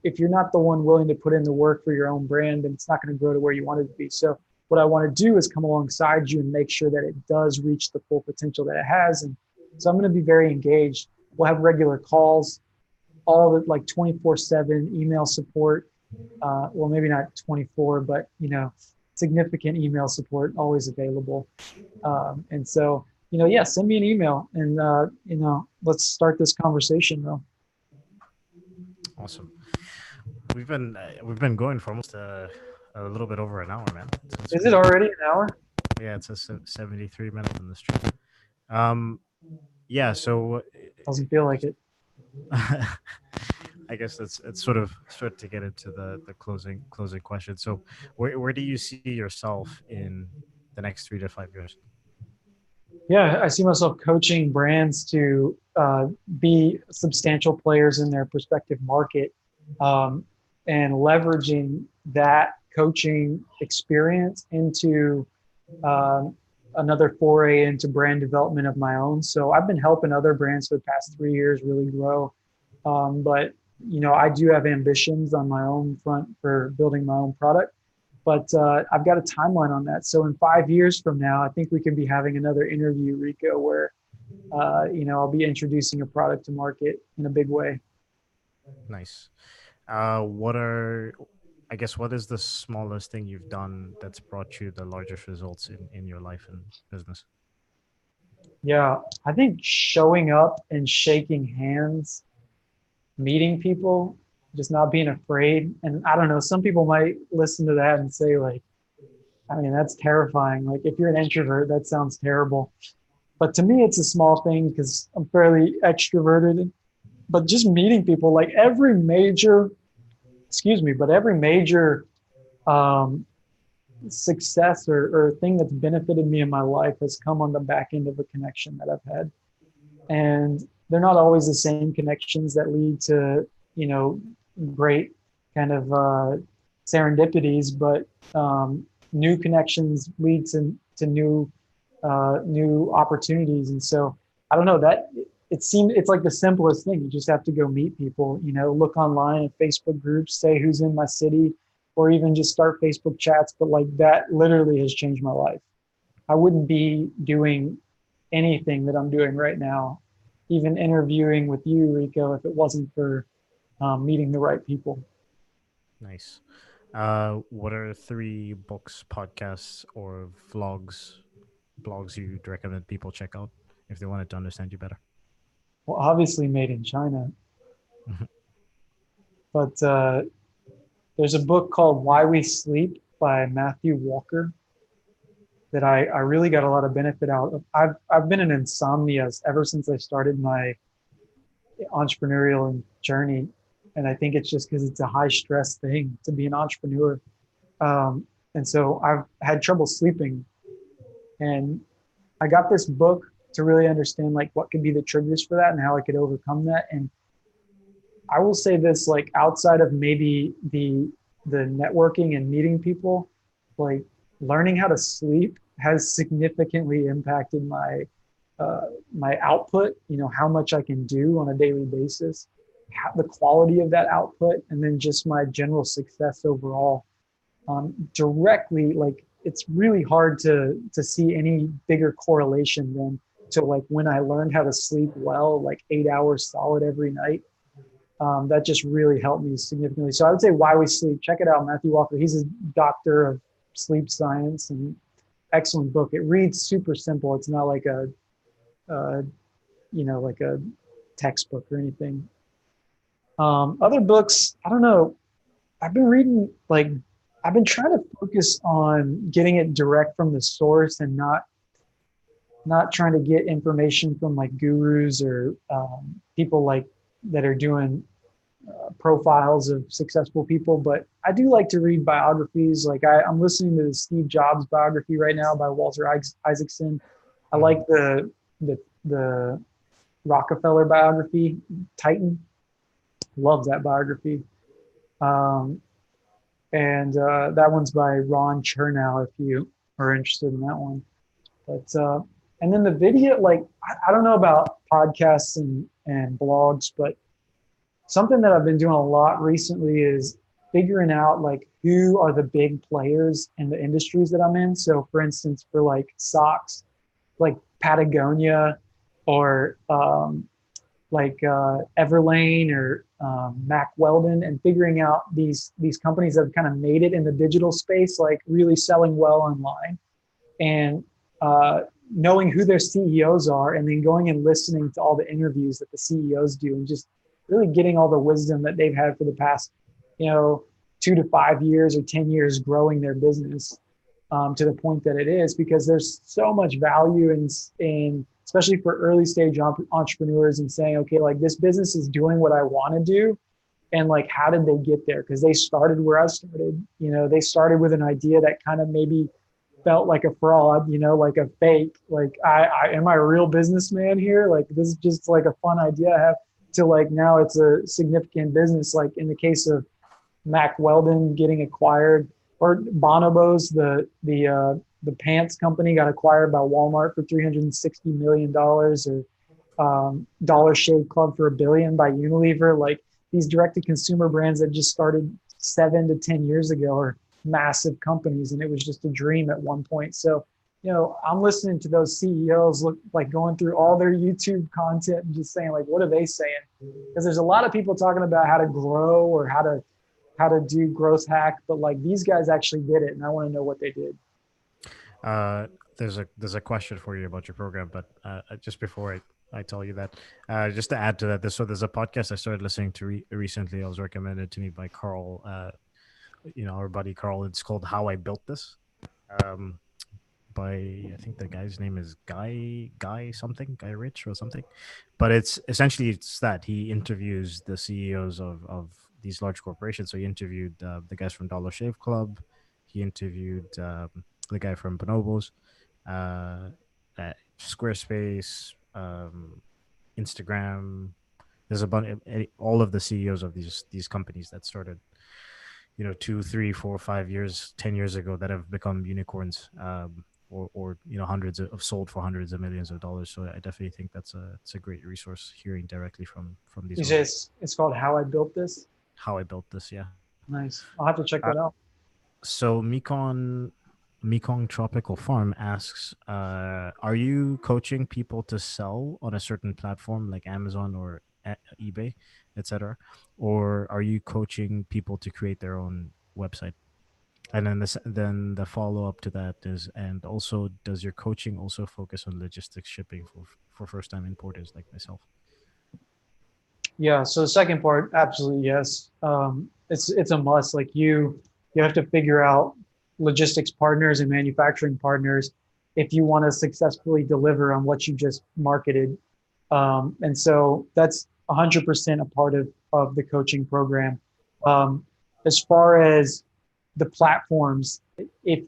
S2: If you're not the one willing to put in the work for your own brand, then it's not going to grow to where you want it to be. So what I want to do is come alongside you and make sure that it does reach the full potential that it has. And so I'm going to be very engaged. We'll have regular calls, all of it, like 24/7 email support. Well, maybe not 24, but significant email support always available. And so, send me an email and let's start this conversation though.
S1: Awesome. We've been going for almost a little bit over an hour, man. So it's
S2: Is it
S1: crazy.
S2: already an hour?
S1: Yeah, it's a 73 minutes in the stream. Um, yeah. So
S2: Doesn't feel like it.
S1: I guess that's it's sort of start to get into the closing question. So where do you see yourself in the next 3 to 5 years?
S2: Yeah, I see myself coaching brands to be substantial players in their respective market, um, and leveraging that coaching experience into um, another foray into brand development of my own. So I've been helping other brands for the past 3 years really grow. But I do have ambitions on my own front for building my own product. But I've got a timeline on that. So in 5 years from now, I think we could be having another interview, Rico, where I'll be introducing a product to market in a big way.
S1: Nice. I guess what is the smallest thing you've done that's brought you the largest results in your life and business?
S2: Yeah, I think showing up and shaking hands, meeting people, just not being afraid. And I don't know, some people might listen to that and say, like, I mean, that's terrifying. Like, if you're an introvert, that sounds terrible. But to me, it's a small thing because I'm fairly extroverted. But just meeting people, like every major um, success or thing that's benefited me in my life has come on the back end of a connection that I've had. And they're not always the same connections that lead to, great kind of serendipities, but new connections lead to new opportunities. And so I don't know that it's like the simplest thing. You just have to go meet people, look online at Facebook groups, say who's in my city, or even just start Facebook chats. But like that literally has changed my life. I wouldn't be doing anything that I'm doing right now, even interviewing with you, Rico, if it wasn't for meeting the right people.
S1: Nice. What are 3 books, podcasts, or blogs you'd recommend people check out if they wanted to understand you better?
S2: Well, obviously made in China, but there's a book called Why We Sleep by Matthew Walker that I really got a lot of benefit out of. I've been in insomnia ever since I started my entrepreneurial journey, and I think it's just because it's a high stress thing to be an entrepreneur, and so I've had trouble sleeping, and I got this book to really understand like what could be the triggers for that and how I could overcome that. And I will say this, like outside of maybe the networking and meeting people, like learning how to sleep has significantly impacted my output, how much I can do on a daily basis, the quality of that output, and then just my general success overall. Directly, like it's really hard to see any bigger correlation than to like when I learned how to sleep well, like 8 hours solid every night. That just really helped me significantly. So I would say Why We Sleep. Check it out, Matthew Walker. He's a doctor of sleep science, and excellent book. It reads super simple. It's not like like a textbook or anything. Other books, I don't know. I've been reading I've been trying to focus on getting it direct from the source and not trying to get information from like gurus or people like that are doing profiles of successful people. But I do like to read biographies. Like I'm listening to the Steve Jobs biography right now by Walter Isaacson. I like the Rockefeller biography, Titan. Love that biography. And that one's by Ron Chernow, if you are interested in that one. But and then the video, like I don't know about podcasts and blogs, but something that I've been doing a lot recently is figuring out like who are the big players in the industries that I'm in. So for instance, for like socks, like Patagonia or Everlane or Mac Weldon, and figuring out these companies that have kind of made it in the digital space, like really selling well online, and knowing who their CEOs are, and then going and listening to all the interviews that the CEOs do, and just really getting all the wisdom that they've had for the past, 2 to 5 years or 10 years growing their business to the point that it is, because there's so much value in especially for early stage entrepreneurs and saying, okay, like this business is doing what I want to do. And like, how did they get there? Because they started where I started. They started with an idea that kind of maybe felt like a fraud, like a fake. Like, I am I a real businessman here? Like, this is just like a fun idea I have. To like now it's a significant business. Like in the case of Mack Weldon getting acquired, or Bonobos, the pants company got acquired by Walmart for $360 million, or Dollar Shave Club for $1 billion by Unilever. Like these direct-to-consumer brands that just started 7 to 10 years ago are massive companies, and it was just a dream at one point. So, I'm listening to those CEOs going through all their YouTube content and just saying, like, what are they saying? Because there's a lot of people talking about how to grow or how to do growth hack, but like these guys actually did it, and I want to know what they did.
S1: There's a question for you about your program, but just before I tell you that, just to add to that, there's a podcast I started listening to recently. I was recommended to me by Carl, our buddy Carl. It's called How I Built This, by, I think the guy's name is Guy Rich or something, but it's that he interviews the CEOs of these large corporations. So he interviewed the guys from Dollar Shave Club, he interviewed the guy from Bonobos, Squarespace, Instagram. There's a bunch, all of the CEOs of these companies that started 2, 3, 4, 5 years, 10 years ago, that have become unicorns, or hundreds of sold for hundreds of millions of dollars. So I definitely think it's a great resource, hearing directly from these.
S2: You say it's called How I Built This?
S1: How I Built This, yeah.
S2: Nice. I'll have to check that out.
S1: So Mekong Tropical Farm asks, are you coaching people to sell on a certain platform like Amazon or eBay, etc., or are you coaching people to create their own website? And then the follow up to that is, and also, does your coaching also focus on logistics, shipping for first time importers like myself?
S2: Yeah. So the second part, absolutely yes. It's a must. Like you have to figure out logistics partners and manufacturing partners if you want to successfully deliver on what you just marketed. And so that's 100% a part of the coaching program. As far as the platforms, the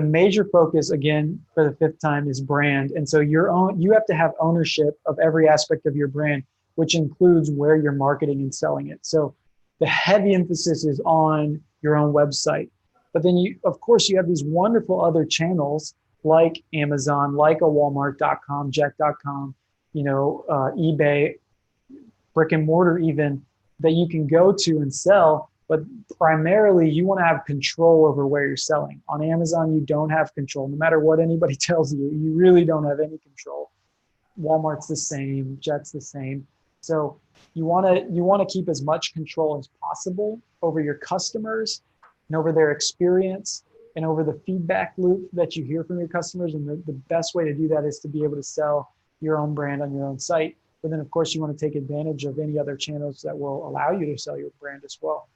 S2: major focus, again, for the fifth time, is brand. And so you have to have ownership of every aspect of your brand, which includes where you're marketing and selling it. So the heavy emphasis is on your own website. But then you have these wonderful other channels like Amazon, like a Walmart.com, Jet.com, eBay, brick and mortar even, that you can go to and sell. But primarily you want to have control over where you're selling. On Amazon, you don't have control. No matter what anybody tells you, you really don't have any control. Walmart's the same, Jet's the same. So you want to keep as much control as possible over your customers and over their experience and over the feedback loop that you hear from your customers. And the best way to do that is to be able to sell your own brand on your own site. But then, of course, you want to take advantage of any other channels that will allow you to sell your brand as well.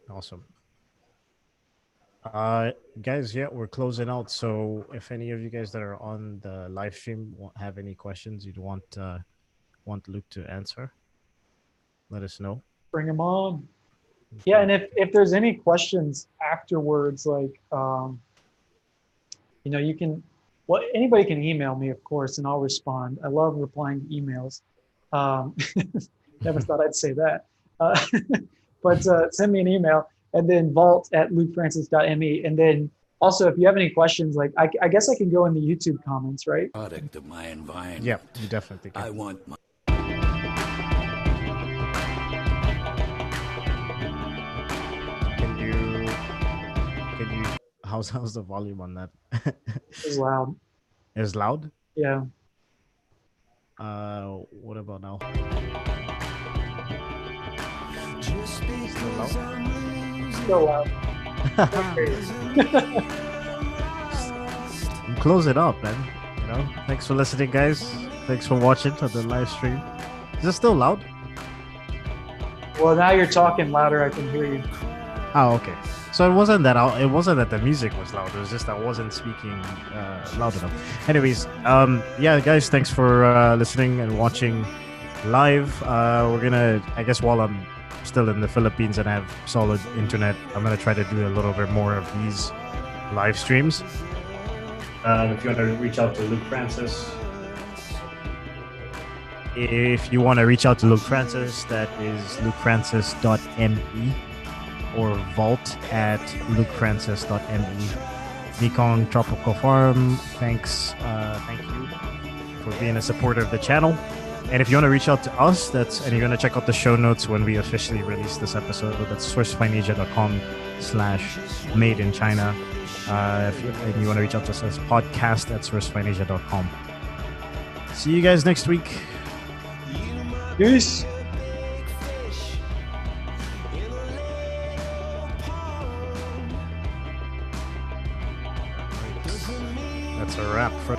S1: Awesome. Guys, yeah, we're closing out. So if any of you guys that are on the live stream have any questions you'd want Luke to answer, let us know.
S2: Bring them on. Yeah, and if there's any questions afterwards, like you can, anybody can email me, of course, and I'll respond. I love replying to emails. Never thought I'd say that. But send me an email, and then vault@lukefrancis.me. And then also, if you have any questions, like I guess I can go in the YouTube comments, right?
S4: Product of my environment.
S1: Yeah, you definitely can.
S4: I want my...
S1: Can you how's the volume on that?
S2: It's loud.
S1: It's loud?
S2: Yeah.
S1: What about now?
S2: Still loud.
S1: Close it up, man. Thanks for listening, guys. Thanks for watching on the live stream. Is it still loud?
S2: Well, now you're talking louder. I can hear you.
S1: Oh, okay. So it wasn't that it wasn't that the music was loud. It was just I wasn't speaking loud enough. Anyways, yeah, guys, thanks for listening and watching live. We're gonna, I guess, while I'm still in the Philippines and I have solid internet, I'm gonna try to do a little bit more of these live streams. If you want to reach out to Luke Francis. If you want to reach out to Luke Francis, that is lukefrancis.me or vault at lukefrancis.me. Mekong Tropical Farm, thank you for being a supporter of the channel. And if you want to reach out to us, and you're going to check out the show notes when we officially release this episode, that's sourcefineasia.com/made in China. And you want to reach out to us as podcast@sourcefineasia.com. See you guys next week.
S2: Peace.
S1: That's a wrap for